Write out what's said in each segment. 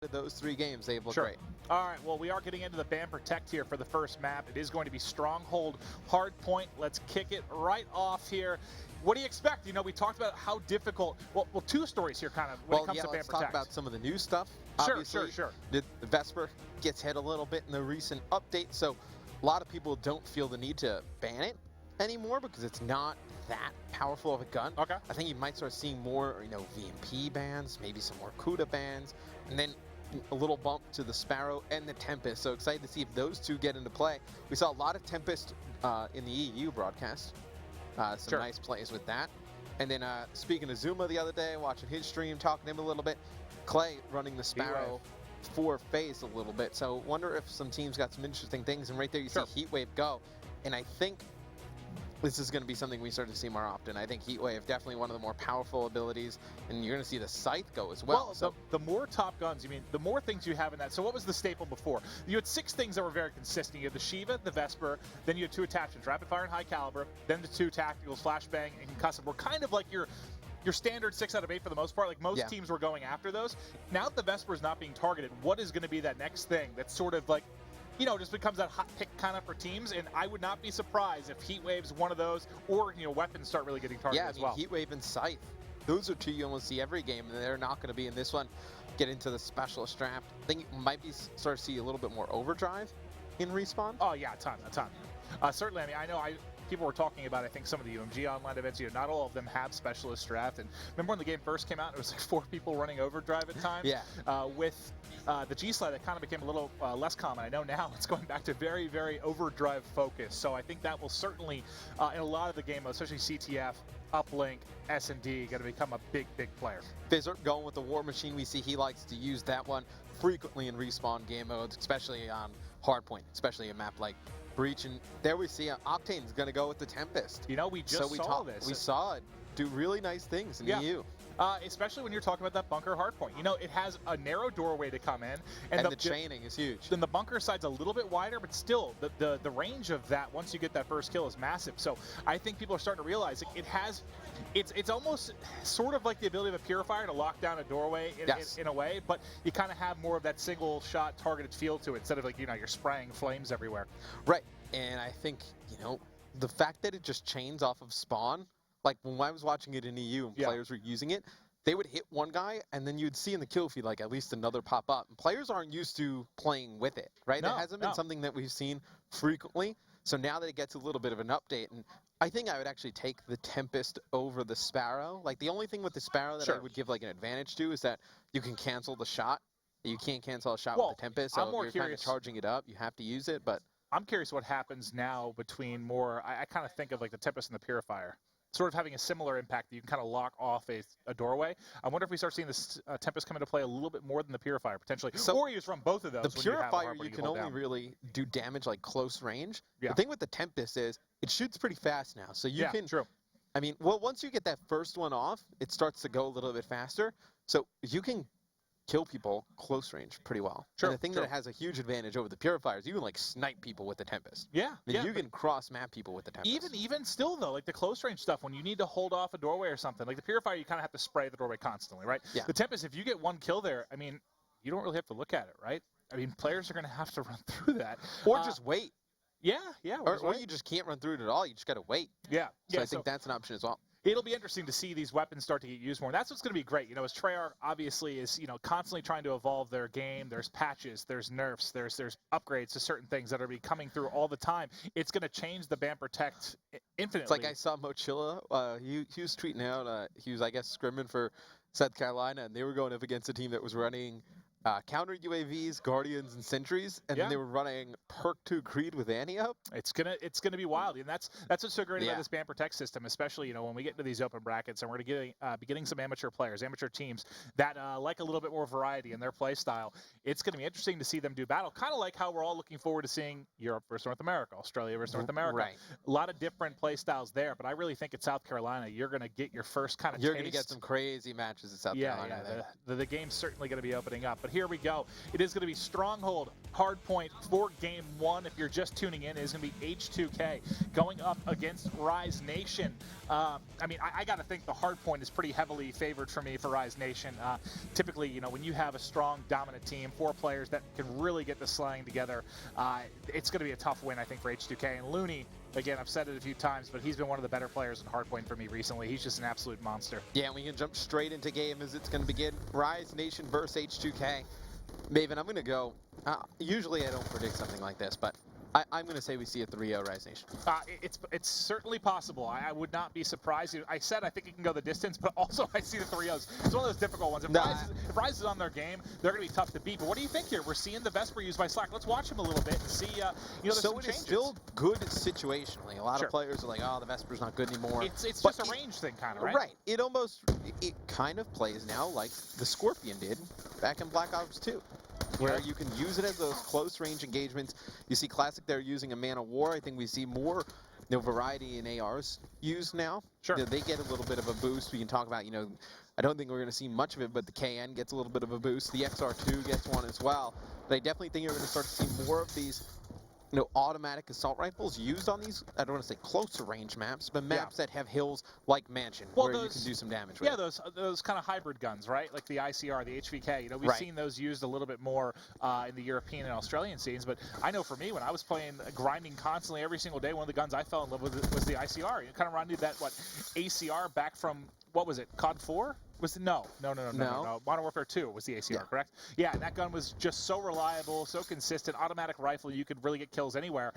those 3 games, they've looked Sure. great. All right, well, we are getting into the BAM Protect here for the first map. It is going to be Stronghold Hardpoint. Let's kick it right off here. What do you expect? You know, we talked about how difficult, well, 2 stories here kind of when it comes to BAM let's Protect. talk about some of the new stuff. Sure, Obviously, sure. The Vesper gets hit a little bit in the recent update, so a lot of people don't feel the need to ban it anymore because it's not that powerful of a gun. Okay. I think you might start seeing more, VMP bans, maybe some more CUDA bans, and then a little bump to the Sparrow and the Tempest. So excited to see if those 2 get into play. We saw a lot of Tempest in the EU broadcast. Some nice plays with that. And then speaking of Zuma the other day, watching his stream, talking to him a little bit, Clay running the Sparrow for phase a little bit. So wonder if some teams got some interesting things. And right there you see Heatwave go. And I think this is going to be something we start to see more often. I think Heatwave, definitely one of the more powerful abilities, and you're going to see the Scythe go as well. So the more top guns, the more things you have in that. So what was the staple before? You had 6 things that were very consistent. You had the Shiva, the Vesper, then you had 2 attachments, Rapid Fire and High Caliber, then the 2 tacticals, Flashbang and Concussive were kind of like your standard 6 out of 8 for the most part. Like most teams were going after those. Now that the Vesper is not being targeted, what is going to be that next thing that's sort of like, just becomes that hot pick kind of for teams, and I would not be surprised if Heatwave's one of those, or, weapons start really getting targeted as well. Heatwave and Scythe, those are 2 you almost see every game, and they're not going to be in this one. Get into the specialist draft. I think you might be start to see a little bit more overdrive in Respawn. Oh, yeah, a ton. Certainly, I know people were talking about, I think, some of the UMG online events. Not all of them have specialist draft. And remember when the game first came out, it was like 4 people running overdrive at times? With the G-Slide, that kind of became a little less common. I know now it's going back to very, very overdrive focus. So I think that will certainly, in a lot of the game, especially CTF, Uplink, S&D, going to become a big, big player. Fizzard going with the War Machine. We see he likes to use that one frequently in Respawn game modes, especially on Hardpoint, especially a map like Breach. And there we see Octane's going to go with the Tempest. We just saw this. We saw it do really nice things in EU. Especially when you're talking about that bunker hardpoint. It has a narrow doorway to come in. And the chaining is huge. Then the bunker side's a little bit wider, but still, the range of that, once you get that first kill, is massive. So I think people are starting to realize it's almost sort of like the ability of a Purifier to lock down a doorway in a way, but you kind of have more of that single shot targeted feel to it instead of like, you're spraying flames everywhere. Right. And I think, the fact that it just chains off of spawn, like when I was watching it in EU and players were using it, they would hit one guy and then you'd see in the kill feed like at least another pop up. And players aren't used to playing with it, right? That hasn't been something that we've seen frequently. So now that it gets a little bit of an update, and I think I would actually take the Tempest over the Sparrow. Like the only thing with the Sparrow that I would give like an advantage to is that you can cancel the shot. You can't cancel a shot with the Tempest. So if you're kind of charging it up, you have to use it. But I'm curious what happens now between more, I kind of think of like the Tempest and the Purifier. Sort of having a similar impact that you can kind of lock off a doorway. I wonder if we start seeing this Tempest come into play a little bit more than the Purifier, potentially. Or you just run both of those. The Purifier, you can only really do damage like close range. Yeah. The thing with the Tempest is it shoots pretty fast now. So you can... True. Once you get that first one off, it starts to go a little bit faster. So you can kill people close range pretty well. Sure, and the thing that has a huge advantage over the Purifiers, you can like snipe people with the Tempest. You can cross map people with the Tempest. Even still though, like the close range stuff, when you need to hold off a doorway or something, like the Purifier, you kind of have to spray the doorway constantly, right? Yeah. The Tempest, if you get one kill there, you don't really have to look at it, right? Players are going to have to run through that. Or just wait. Yeah. Or you just can't run through it at all. You just got to wait. Yeah. So I think that's an option as well. It'll be interesting to see these weapons start to get used more. And that's what's going to be great. As Treyarch obviously is, constantly trying to evolve their game. There's patches, there's nerfs, there's upgrades to certain things that are coming through all the time. It's going to change the BAM Protect infinitely. It's like I saw Mochilla. He was tweeting out. He was, I guess, scrimming for South Carolina, and they were going up against a team that was running counter UAVs, Guardians, and Sentries, and then they were running Perk 2 Creed with Annie up. It's gonna be wild, and that's what's so great about this BAM Protect system, especially when we get into these open brackets, and we're gonna be getting some amateur players, amateur teams that like a little bit more variety in their play style. It's gonna be interesting to see them do battle, kind of like how we're all looking forward to seeing Europe versus North America, Australia versus North America. Right. A lot of different play styles there, but I really think at South Carolina, you're gonna get your first kind of You're gonna get some crazy matches at South Carolina. The game's certainly gonna be opening up, but but here we go. It is going to be Stronghold Hardpoint for Game 1. If you're just tuning in, it is going to be H2K going up against Rise Nation. I mean, I got to think the Hardpoint is pretty heavily favored for me for Rise Nation. Typically, you know, when you have a strong, dominant team, 4 players that can really get the slang together, it's going to be a tough win, I think, for H2K. And Looney, again, I've said it a few times, but he's been one of the better players in Hardpoint for me recently. He's just an absolute monster. Yeah, and we can jump straight into game as it's going to begin. Rise Nation versus H2K. Maven, I'm going to go. Usually I don't predict something like this, but I'm going to say we see a 3-0 Rise Nation. It's certainly possible. I would not be surprised. I said I think it can go the distance, but also I see the 3-0s. It's one of those difficult ones. If Rise is on their game, they're going to be tough to beat. But what do you think here? We're seeing the Vesper used by Slack. Let's watch him a little bit and see. You know, there's so some it changes. is still good situationally. A lot of players are like, oh, the Vesper's not good anymore. It's just a range thing, kind of, right? Right. It kind of plays now like the Scorpion did back in Black Ops 2. Where you can use it as those close range engagements. You see Classic there using a Man of War. I think we see more variety in ARs used now. Sure. You know, they get a little bit of a boost. We can talk about, you know, I don't think we're going to see much of it, but the KN gets a little bit of a boost. The XR2 gets one as well. But I definitely think you're going to start to see more of these, you know, automatic assault rifles used on these, I don't want to say closer range maps, but maps that have hills like Mansion, where you can do some damage with. Yeah, those kind of hybrid guns, right? Like the ICR, the H2K. You know, we've seen those used a little bit more in the European and Australian scenes, but I know for me, when I was playing, grinding constantly every single day, one of the guns I fell in love with was the ICR. It kind of reminded me of that, ACR back from, what was it, COD 4? No. Modern Warfare 2 was the ACR, correct? Yeah, and that gun was just so reliable, so consistent, automatic rifle, you could really get kills anywhere.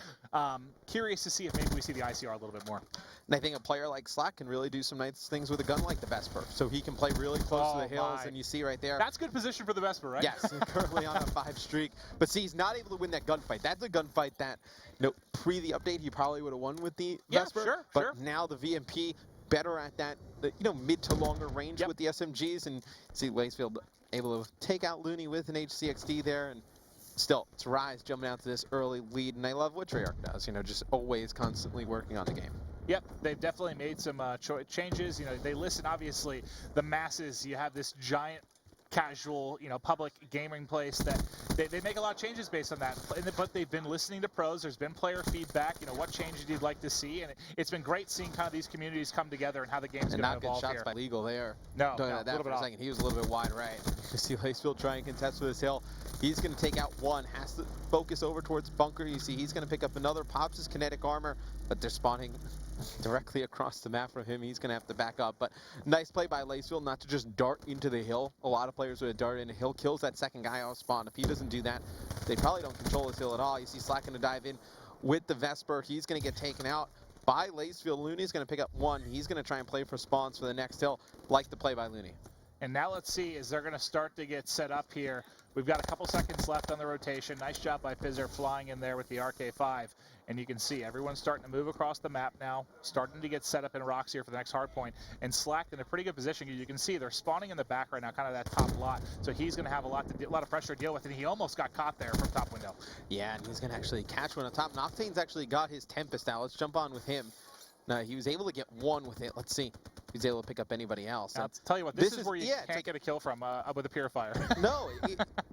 Curious to see if maybe we see the ICR a little bit more. And I think a player like Slack can really do some nice things with a gun like the Vesper. So he can play really close to the hills, and you see right there. That's good position for the Vesper, right? Yes, currently on a 5 streak. But see, he's not able to win that gunfight. That's a gunfight that, you know, pre the update, he probably would have won with the Vesper. Sure. Now the VMP better at that, you know, mid to longer range with the SMGs, and see Lacefield able to take out Looney with an HCXD there, and still, it's Rise jumping out to this early lead, and I love what Treyarch does, you know, just always constantly working on the game. Yep, they've definitely made some changes. You know, they listen, obviously, the masses. You have this giant casual, you know, public gaming place that they make a lot of changes based on that. But they've been listening to pros. There's been player feedback. You know, what changes you'd like to see, and it's been great seeing kind of these communities come together and how the game's going to evolve here. And not good shots by Legal there. No, that for a second. He was a little bit wide right. You see Lacefield try and contest with his hill. He's going to take out one. Has to focus over towards bunker. You see he's going to pick up another. Pops his kinetic armor, but they're spawning directly across the map from him. He's going to have to back up. But nice play by Lacefield not to just dart into the hill. A lot of players would have darted into hill, kills that second guy off spawn. If he doesn't do that, they probably don't control his hill at all. You see Slack going to dive in with the Vesper. He's going to get taken out by Lacefield. Looney's going to pick up one. He's going to try and play for spawns for the next hill. Like the play by Looney. And now let's see as they're going to start to get set up here. We've got a couple seconds left on the rotation. Nice job by Fizzer flying in there with the RK5. And you can see everyone's starting to move across the map now, starting to get set up in rocks here for the next hard point. And Slack in a pretty good position. You can see they're spawning in the back right now, kind of that top lot. So he's going to have a lot of pressure to deal with. And he almost got caught there from top window. Yeah, and he's going to actually catch one on top. Noctane's actually got his Tempest out. Let's jump on with him. Now, he was able to get one with it. Let's see if he's able to pick up anybody else. I'll tell you what, this is where you can't get a kill from with a Purifier. No,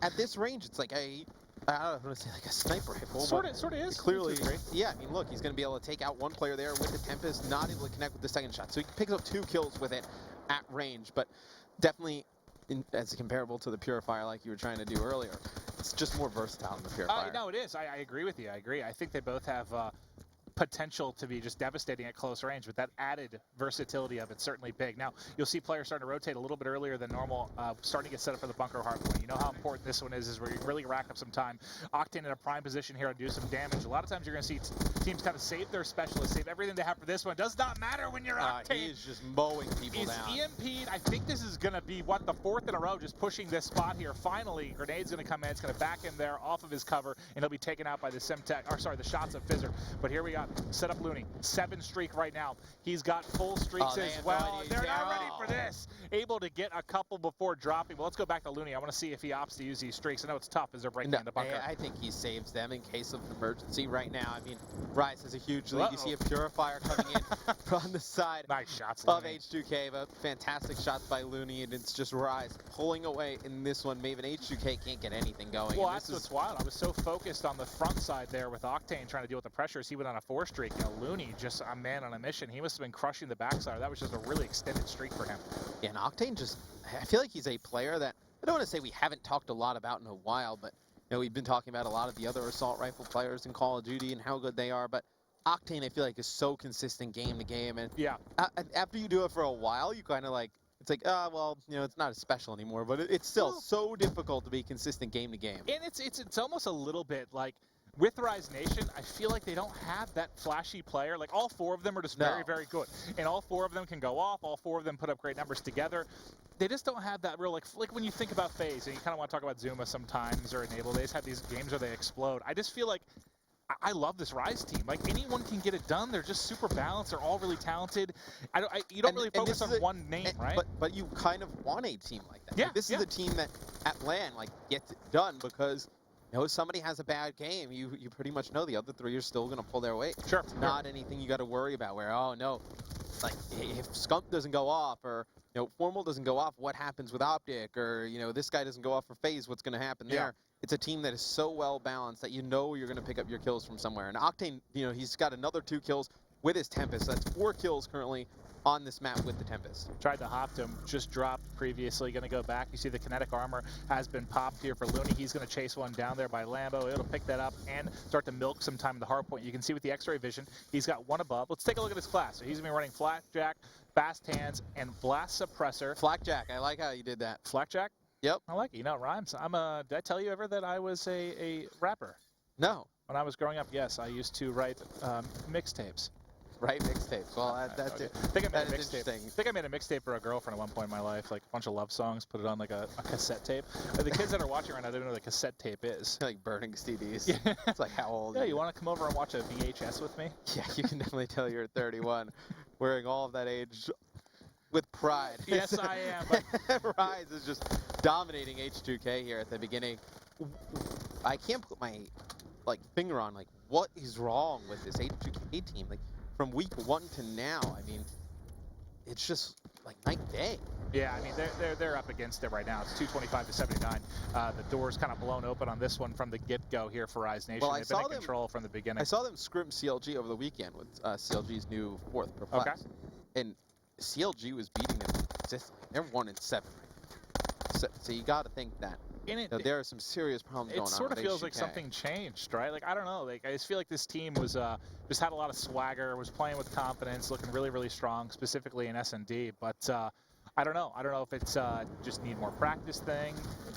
at this range, it's like I don't want to say like a sniper rifle. Sort of is. Clearly, yeah. I mean, look, he's going to be able to take out one player there with the Tempest, not able to connect with the second shot. So he picks up 2 kills with it at range, but definitely as comparable to the Purifier like you were trying to do earlier. It's just more versatile than the Purifier. No, it is. I agree with you. I agree. I think they both have potential to be just devastating at close range, but that added versatility of it's certainly big. Now, you'll see players starting to rotate a little bit earlier than normal, starting to get set up for the bunker hardpoint. You know how important this one is where you really rack up some time. Octane in a prime position here to do some damage. A lot of times you're going to see teams kind of save their specialists, save everything they have for this one. Does not matter when you're Octane. He is just mowing people down. He's EMP'd. I think this is going to be, the 4th in a row, just pushing this spot here. Finally, Grenade's going to come in. It's going to back him there off of his cover, and he'll be taken out by the Semtech, the shots of Fizzer. But here we got set up Looney. 7 streak right now. He's got full streaks they as have well. no idea. They're not ready for Oh. this. Able to get a couple before dropping. Well, let's go back to Looney. I want to see if he opts to use these streaks. I know it's tough as they're breaking in the bunker. I think he saves them in case of emergency right now. I mean, Rise has a huge lead. You see a Purifier coming in from the side Nice shots, of Looney. H2K, but fantastic shots by Looney, and it's just Rise pulling away in this one. Maven H2K can't get anything going. Well, and that's what's wild. I was so focused on the front side there with Octane trying to deal with the pressures. He went on a 4 streak. You know, Looney, just a man on a mission. He must have been crushing the backside. That was just a really extended streak for him. Yeah, and Octane just, I feel like he's a player that, I don't want to say we haven't talked a lot about in a while, but you know, we've been talking about a lot of the other assault rifle players in Call of Duty and how good they are, but Octane, I feel like, is so consistent game to game, and Yeah. After you do it for a while, you kind of like, it's like, well, you know, it's not as special anymore, but it's still so difficult to be consistent game to game. And it's almost a little bit like, with Rise Nation, I feel like they don't have that flashy player. Like, all 4 of them are just very, very good. And all 4 of them can go off. All 4 of them put up great numbers together. They just don't have that real, like when you think about FaZe, and you kind of want to talk about Zuma sometimes, or Enable, they just have these games where they explode. I just feel like I love this Rise team. Like, anyone can get it done. They're just super balanced. They're all really talented. You don't really focus on one name, right? But you kind of want a team like that. Yeah, Like, this is a team that at LAN, like, gets it done because, you know, if somebody has a bad game, you pretty much know the other 3 are still going to pull their weight. Sure. It's not anything you got to worry about where, oh, no, like, if Skunk doesn't go off, or, you know, Formal doesn't go off, what happens with Optic? Or, you know, this guy doesn't go off for FaZe, what's going to happen there? It's a team that is so well balanced that you know you're going to pick up your kills from somewhere. And Octane, you know, he's got another 2 kills with his Tempest. That's 4 kills currently on this map with the Tempest. Tried to hop to him, just dropped previously, going to go back. You see the kinetic armor has been popped here for Looney. He's going to chase one down there by Lambo. It'll pick that up and start to milk some time in the hard point. You can see with the X-ray vision, he's got 1 above. Let's take a look at his class. So he's going to be running Flakjack, Fast Hands, and Blast Suppressor. Flakjack, I like how you did that. Flakjack? Yep. I like it. You know, it rhymes. Did I tell you ever that I was a rapper? No. When I was growing up, yes, I used to write mixtapes. Right, mixtapes. Well, that's it. I think I made a interesting. mixtape. I think I made a mixtape for a girlfriend at one point in my life, like a bunch of love songs, put it on like a cassette tape. The kids that are watching right now don't know what a cassette tape is. Like burning CDs. Yeah. It's like, how old Yeah, are you want to come over and watch a VHS with me? Yeah, you can definitely tell you're 31, wearing all of that age with pride. Yes, I am. But Rise is just dominating H2K here at the beginning. I can't put my finger on what is wrong with this H2K team. Like, from week 1 to now, I mean, it's just like night and day. yeah, I mean they're up against it right now. It's 225 to 79. The door's kind of blown open on this one from the get-go here for Rise Nation. Well, They've been in control from the beginning. I saw them scrim CLG over the weekend with CLG's new 4th Perplex. Okay. And CLG was beating them consistently. They're 1-7 right now. So you got to think that there are some serious problems going on. It sort of with feels like H2K. something changed, right? Like, I don't know. Like, I just feel like this team was just had a lot of swagger, was playing with confidence, looking really, really strong, specifically in S&D. But I don't know. I don't know if it's just need more practice thing.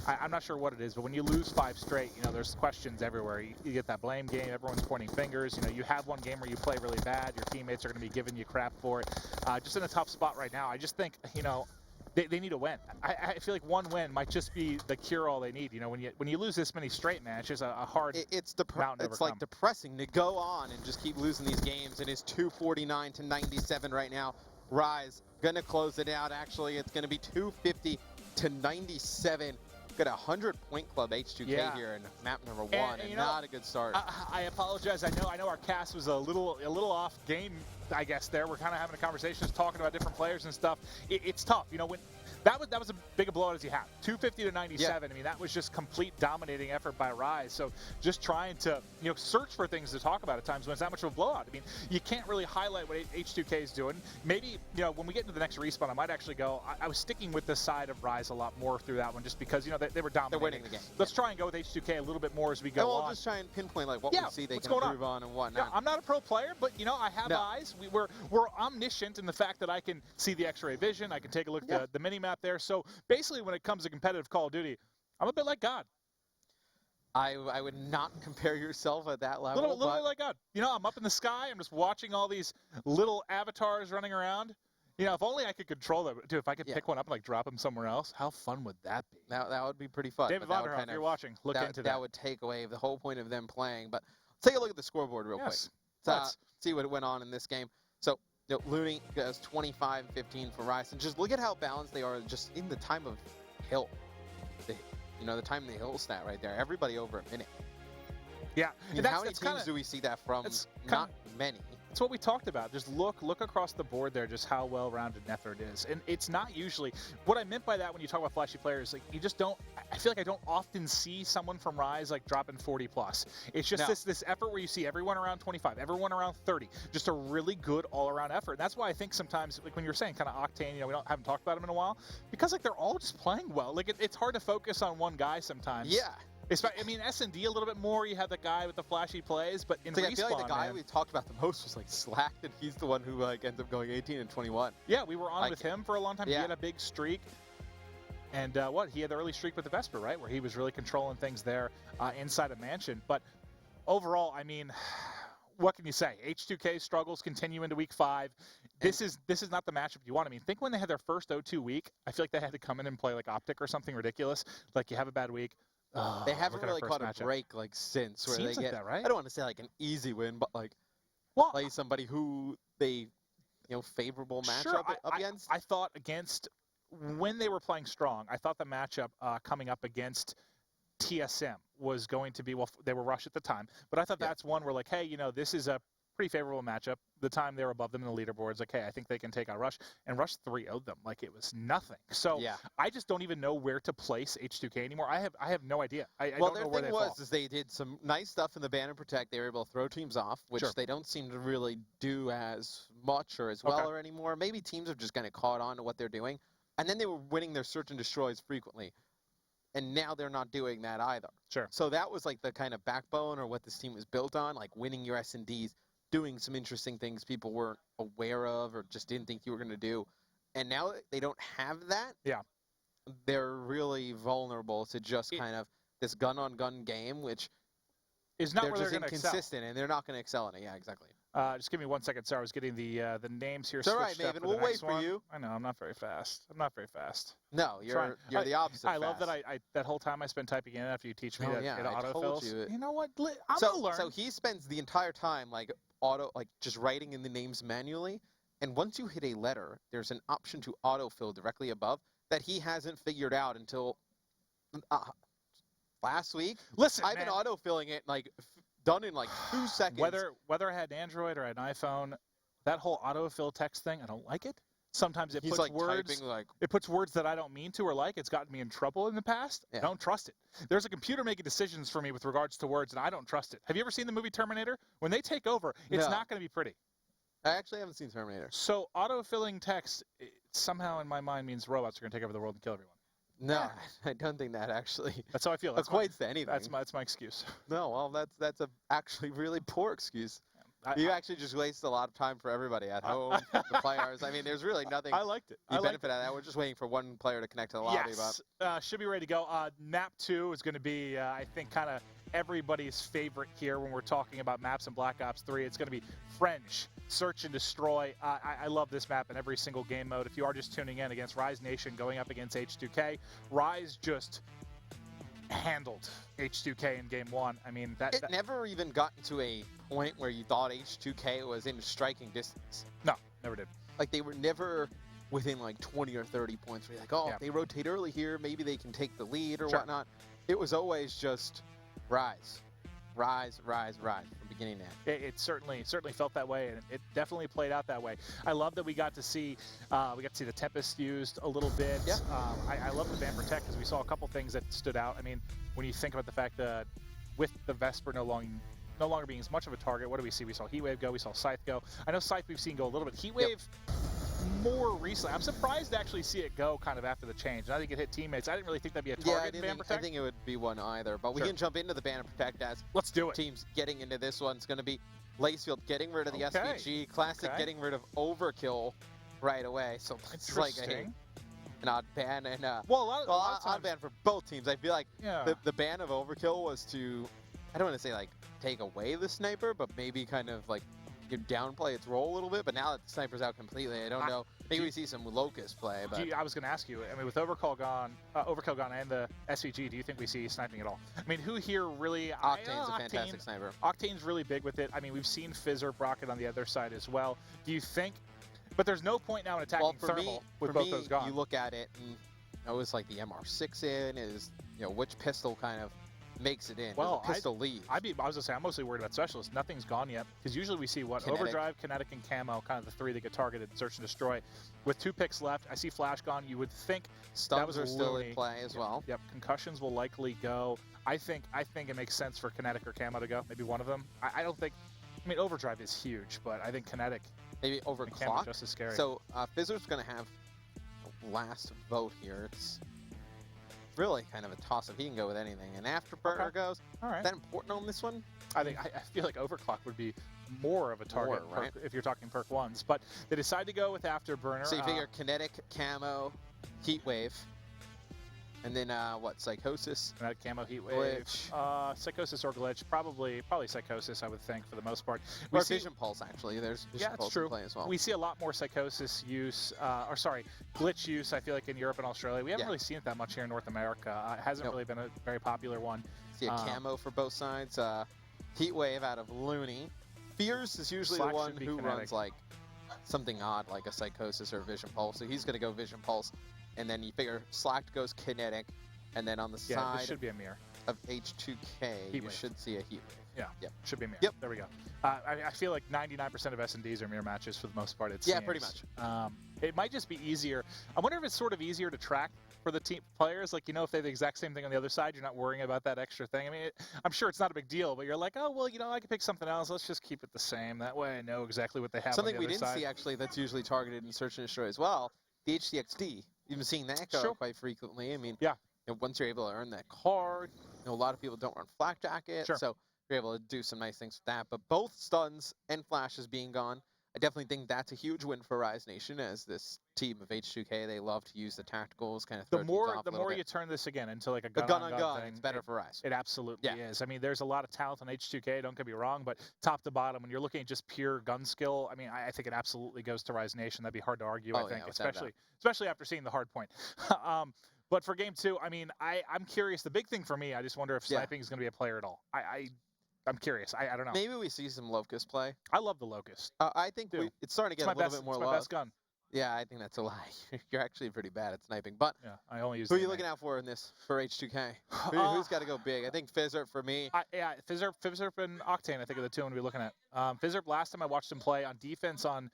I'm not sure what it is. But when you lose 5 straight, you know, there's questions everywhere. You get that blame game. Everyone's pointing fingers. You know, you have one game where you play really bad. Your teammates are going to be giving you crap for it. Just in a tough spot right now. I just think, you know, they need a win. I feel like one win might just be the cure-all they need. You know, when you lose this many straight, man, it's just a hard mountain to It's like depressing to go on and just keep losing these games. It is 249 to 97 right now. Rise gonna close it out. Actually, it's gonna be 250 to 97. Got a 100-point club H2K here in map number 1, and not a good start. I apologize. I know our cast was a little off game. I guess there we're kind of having a conversation, just talking about different players and stuff. It's tough, you know. When that was a big a blowout as you have 250 to 97. I mean, that was just complete dominating effort by Rise. So just trying to search for things to talk about at times when it's that much of a blowout. I mean, you can't really highlight what H2K is doing. Maybe when we get into the next respawn, I might actually go. I was sticking with this side of Rise a lot more through that one, just because they were dominating. They're winning the game. Let's try and go with H2K a little bit more as we go on. We'll just try and pinpoint what we see they can improve on and whatnot. Yeah, I'm not a pro player, but I have eyes. We're omniscient in the fact that I can see the X-ray vision. I can take a look at the mini map there. So basically, when it comes to competitive Call of Duty, I'm a bit like God. I would not compare yourself at that level. Little bit like God. I'm up in the sky. I'm just watching all these little avatars running around. If only I could control them. Dude, if I could pick one up and drop them somewhere else, how fun would that be? That would be pretty fun. David Vonderhoff, if you're watching, look into that. That would take away the whole point of them playing. But let's take a look at the scoreboard real quick. Let's. see what went on in this game. So, Looney goes 25-15 for Rice, and just look at how balanced they are just in the time of hill. The time of the hill stat right there. Everybody over a minute. Yeah. I mean, how many teams do we see that from? Not many. That's what we talked about. Just look across the board there, just how well-rounded Nethard is. And it's not usually, what I meant by that when you talk about flashy players, like you just don't, I feel like I don't often see someone from Rise like dropping 40 plus. It's just this effort where you see everyone around 25, everyone around 30, just a really good all-around effort. And that's why I think sometimes, like when you're saying kind of Octane, we haven't talked about him in a while, because like they're all just playing well. Like it's hard to focus on one guy sometimes. Yeah. I mean, S&D a little bit more. You have the guy with the flashy plays, but in Respawn, I feel like the guy we talked about the most was like Slack, and he's the one who like ends up going 18-21. Yeah, we were on with him for a long time. Yeah. He had a big streak, and he had the early streak with the Vesper, right, where he was really controlling things there inside a mansion. But overall, I mean, what can you say? H2K struggles continue into week 5. This is not the matchup you want. I mean, think when they had their first O2 week, I feel like they had to come in and play like Optic or something ridiculous. Like you have a bad week. They haven't really caught a break like since where Seems they like get. That, right? I don't want to say like an easy win, but like play somebody who they favorable matchup up against. I thought against when they were playing strong. I thought the matchup coming up against TSM was going to be they were Rush at the time, but I thought that's one where like, hey, this is a pretty favorable matchup. The time they were above them in the leaderboards, like, hey, I think they can take on Rush, and Rush 3-0'd them like it was nothing. So I just don't even know where to place H2K anymore. I have no idea. I don't know where they fall. Their thing was they did some nice stuff in the ban and protect. They were able to throw teams off, which they don't seem to really do as much or as well or anymore. Maybe teams have just kind of caught on to what they're doing, and then they were winning their search and destroys frequently. And now they're not doing that either. Sure. So that was like the kind of backbone or what this team was built on, like winning your S&Ds, doing some interesting things people weren't aware of or just didn't think you were going to do. And now that they don't have that, they're really vulnerable to just kind of this gun-on-gun game, which is not where they're going to excel. Inconsistent, and they're not going to excel in it. Yeah, exactly. Just give me 1 second. Sorry, I was getting the names here. It's all right, Maven. We'll wait for you. I know. I'm not very fast. No, you're the opposite. I love that that whole time I spent typing in after you teach me that it autofills. You know what? I'm gonna learn. So he spends the entire time just writing in the names manually, and once you hit a letter, there's an option to autofill directly above that he hasn't figured out until last week. Listen, I've been autofilling it done in 2 seconds. Whether I had an Android or an iPhone, that whole autofill text thing, I don't like it. Sometimes it puts words. It puts words that I don't mean to or like. It's gotten me in trouble in the past. I don't trust it. There's a computer making decisions for me with regards to words, and I don't trust it. Have you ever seen the movie Terminator? When they take over, it's not going to be pretty. I actually haven't seen Terminator. So autofilling text somehow in my mind means robots are going to take over the world and kill everyone. No, I don't think that actually. That's how I feel. That equates to anything. That's my excuse. No, well, that's a actually really poor excuse. You actually just waste a lot of time for everybody at home, the players. I mean, there's really nothing. I liked it. You benefit out of that. We're just waiting for one player to connect to the lobby. Yes, should be ready to go. Map 2 is going to be, I think, kind of everybody's favorite here when we're talking about maps in Black Ops 3. It's going to be French, Search and Destroy. I love this map in every single game mode. If you are just tuning in against Rise Nation going up against H2K, Rise just handled H2K in game 1. I mean, that never even got to a point where you thought H2K was in striking distance. No, never did. Like, they were never within 20 or 30 points where you're like, if they rotate early here, maybe they can take the lead or whatnot. It was always just Rise from beginning to end. It certainly felt that way, and it definitely played out that way. I love that we got to see the Tempest used a little bit. Yeah. I love the Ban Protect because we saw a couple things that stood out. I mean, when you think about the fact that with the Vesper no longer being as much of a target, what do we see? We saw Heatwave go, we saw Scythe go. I know Scythe we've seen go a little bit. Heatwave more recently. I'm surprised to actually see it go kind of after the change. And I think it hit teammates. I didn't really think that'd be a target in Ban Protect. I think it would be one either. But we can jump into the Ban and Protect as let's do it. Teams getting into this one. It's going to be Lacefield getting rid of the SVG, Classic getting rid of Overkill right away. So it's like an odd ban. And a lot of odd ban for both teams. I feel like the ban of Overkill was to, I don't want to say take away the sniper, but maybe kind of could downplay its role a little bit, but now that the sniper's out completely, I don't know. Maybe we see some Locust play, but I was going to ask you. I mean, with Overkill gone, and the SVG, do you think we see sniping at all? I mean, who here really? Octane's a fantastic sniper. Octane's really big with it. I mean, we've seen Fizzerp rocket on the other side as well. Do you think? But there's no point now in attacking thermal with both those gone. You look at it, and it was like the MR6 in is, which pistol kind of makes it in. Well, pistol lead. I was gonna say I'm mostly worried about specialists. Nothing's gone yet because usually we see what Kinetic. Overdrive, Kinetic, and Camo, kind of the three that get targeted, search and destroy. With 2 picks left, I see Flash gone. You would think Stuns are still in play as well. Yep, concussions will likely go. I think it makes sense for Kinetic or Camo to go. Maybe one of them. I don't think. I mean, Overdrive is huge, but I think Kinetic. Maybe Overclock. Just as scary. So Fizzer's going to have a last vote here. It's really kind of a toss-up. He can go with anything. And Afterburner goes. All right. Is that important on this one? I feel like Overclock would be more of a target right? if you're talking perk ones. But they decide to go with Afterburner. So you figure Kinetic, Camo, Heatwave. And then what? Psychosis? Kinetic, Camo, Heatwave. Psychosis or Glitch. Probably Psychosis, I would think, for the most part. Or Vision Pulse, actually. There's Vision Pulse in play as well. We see a lot more Psychosis use, Glitch use, I feel like, in Europe and Australia. We haven't really seen it that much here in North America. It hasn't really been a very popular one. See a Camo for both sides. Heatwave out of Looney. Fierce is usually the one who runs like something odd, like a Psychosis or Vision Pulse. So he's going to go Vision Pulse. And then you figure Slacked goes Kinetic, and then on the side this should be a mirror of H2K, you should see a Heatwave. Yeah, should be a mirror. Yep. There we go. I feel like 99% of S&Ds are mirror matches for the most part. It seems. Pretty much. It might just be easier. I wonder if it's sort of easier to track for the team players. Like, if they have the exact same thing on the other side, you're not worrying about that extra thing. I mean, I'm sure it's not a big deal, but you're like, oh, well, I could pick something else. Let's just keep it the same. That way I know exactly what they have Something on the we other didn't side. see, actually, that's usually targeted in Search and Destroy as well, the HDXD. You've been seeing that go quite frequently. I mean, once you're able to earn that card, a lot of people don't run Flak Jacket, so you're able to do some nice things with that. But both stuns and flashes being gone, I definitely think that's a huge win for Rise Nation, as this team of H2K, they love to use the tacticals, kind of throw teams off a little bit. You turn this again into like a gun on gun thing, it's better for Rise. It absolutely is. I mean, there's a lot of talent on H2K, don't get me wrong, but top to bottom, when you're looking at just pure gun skill, I mean, I think it absolutely goes to Rise Nation. That'd be hard to argue, I think, especially after seeing the hard point. But for game 2, I mean, I'm curious. The big thing for me, I just wonder if sniping is going to be a player at all. I'm curious. I don't know. Maybe we see some Locust play. I love the Locust. I think it's starting to get a little bit more love. It's my best gun. Yeah, I think that's a lie. You're actually pretty bad at sniping. But I only use. Who are you looking out for in this for H2K? Who's got to go big? I think Fizzerp for me. Fizzerp and Octane, I think, are the two I'm going to be looking at. Fizzerp, last time I watched him play on defense on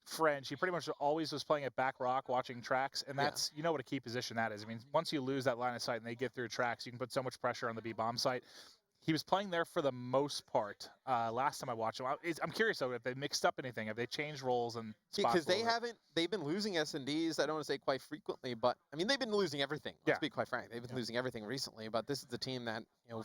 French, he pretty much always was playing at back rock, watching tracks, and that's what a key position that is. I mean, once you lose that line of sight and they get through tracks, you can put so much pressure on the B-bomb site. He was playing there for the most part last time I watched him. I'm curious, though, if they mixed up anything, if they changed roles and spots. Because they've been losing S&Ds, I don't want to say quite frequently, but, I mean, they've been losing everything. Let's be quite frank. They've been losing everything recently, but this is the team that,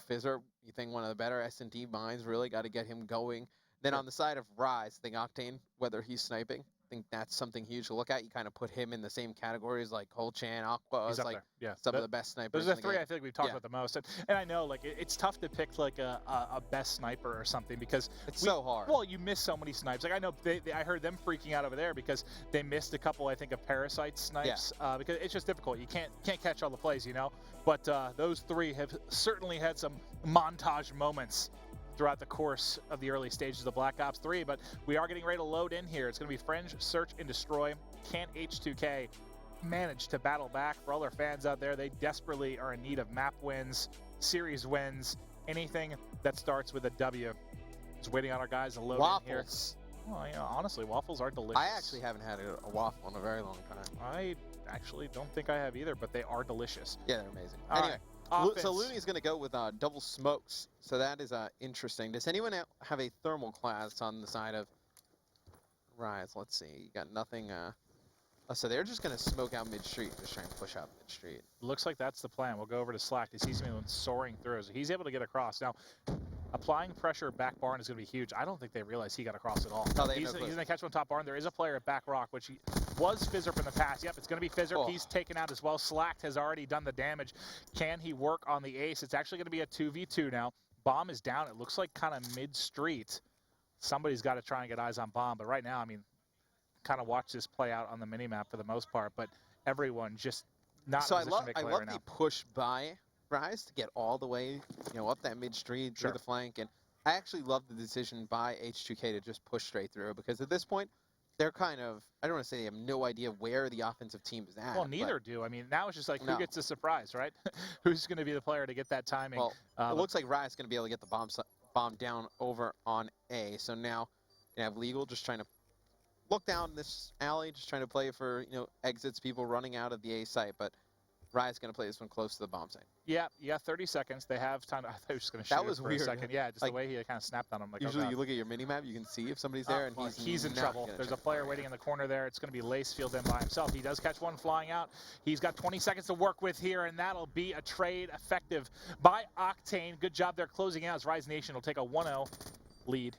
Fizzerp, you think one of the better S&D minds, really got to get him going. Then on the side of Rise, I think Octane, whether he's sniping, I think that's something huge to look at. You kind of put him in the same categories like Cole-Chan, Aqua, as like some of the best snipers. Those are the three I feel like we've talked about the most. And I know, like, it's tough to pick like a best sniper or something because it's so hard. Well, you miss so many snipes. Like, I know I heard them freaking out over there because they missed a couple, I think, of Parasite snipes because it's just difficult. You can't catch all the plays, But those three have certainly had some montage moments throughout the course of the early stages of Black Ops 3, but we are getting ready to load in here. It's going to be Fringe, Search, and Destroy. Can H2K manage to battle back? For all our fans out there, they desperately are in need of map wins, series wins, anything that starts with a W. Just waiting on our guys to load in here. Well, honestly, waffles are delicious. I actually haven't had a waffle in a very long time. I actually don't think I have either, but they are delicious. Yeah, they're amazing. Anyway. So Looney's going to go with double smokes. So that is interesting. Does anyone have a thermal class on the side of Rise? Let's see. You got nothing. So they're just going to smoke out mid-street, just try and push out mid-street. Looks like that's the plan. We'll go over to Slack. He sees me soaring through. So he's able to get across. Now, applying pressure back barn is going to be huge. I don't think they realize he got across at all. No, he's going to catch one top barn. There is a player at back rock, which he was Fizzerp in the past. Yep, it's going to be Fizzerp. He's taken out as well. Slacked has already done the damage. Can he work on the ace? It's actually going to be a 2v2 now. Bomb is down. It looks like kind of mid-street. somebody's got to try and get eyes on bomb. But right now, I mean, kind of watch this play out on the mini map for the most part. But everyone just not So in a position to make I play love right the now. push by Rise to get all the way, up that mid street through Sure. the flank, and I actually love the decision by H2K to just push straight through because at this point they're kind of, I don't want to say they have no idea where the offensive team is at. Well, but- neither do. I mean, now it's just like No. who gets the surprise, right? Who's going to be the player to get that timing? Well, it looks like Rise is going to be able to get the bomb down over on A. So now you have Legal just trying to look down this alley, just trying to play for exits, people running out of the A site, but Rise is going to play this one close to the bomb site. Yeah, 30 seconds. They have time. I thought he was just going to shoot That was it for weird. a second. Yeah, just Like, the way he kind of snapped on him. Like, Usually oh, you look at your mini map, you can see if somebody's there, and well, he's in not trouble. gonna There's a check. player waiting in the corner there. It's going to be Lacefield in by himself. He does catch one flying out. He's got 20 seconds to work with here, and that'll be a trade effective by Octane. Good job there closing out as Rise Nation will take a 1-0 lead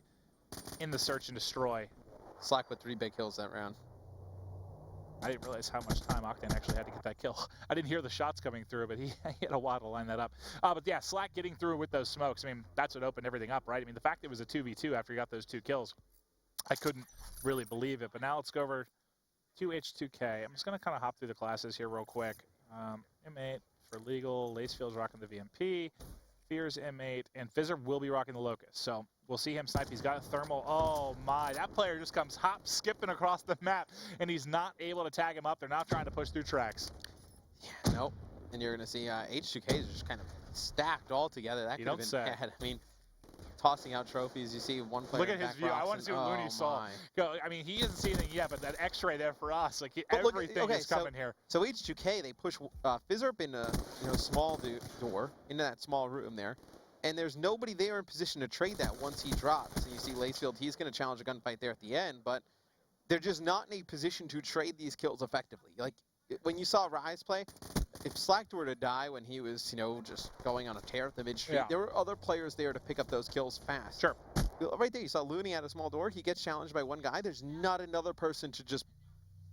in the search and destroy. Slack with 3 big kills that round. I didn't realize how much time Octane actually had to get that kill. I didn't hear the shots coming through, but he had a while to line that up. But yeah, Slack getting through with those smokes. I mean, that's what opened everything up, right? I mean, the fact it was a 2v2 after he got those 2 kills, I couldn't really believe it. But now let's go over to H2K. I'm just going to kind of hop through the classes here real quick. M8 for Legal, Lacefield's rocking the VMP, Fears M8, and Fizzer will be rocking the Locust. So we'll see him snipe. He's got a thermal. Oh my, that player just comes hop skipping across the map, and he's not able to tag him up. They're now trying to push through tracks. Yeah, nope. And you're going to see H2K is just kind of stacked all together. That You could have don't been say. bad. I mean, tossing out trophies. You see one player. Look at his view. I want to see what Looney saw. Go. I mean, he hasn't seen anything yet, but that X-ray there for us, like everything is coming here. So H2K, they push Fizzer up in a small door into that small room there, and there's nobody there in position to trade that once he drops. And you see Lacefield, he's going to challenge a gunfight there at the end, but they're just not in a position to trade these kills effectively. Like when you saw Rise play, if Slack were to die when he was, just going on a tear at the mid-street, there were other players there to pick up those kills fast. Sure. Right there, you saw Looney at a small door. He gets challenged by one guy. There's not another person to just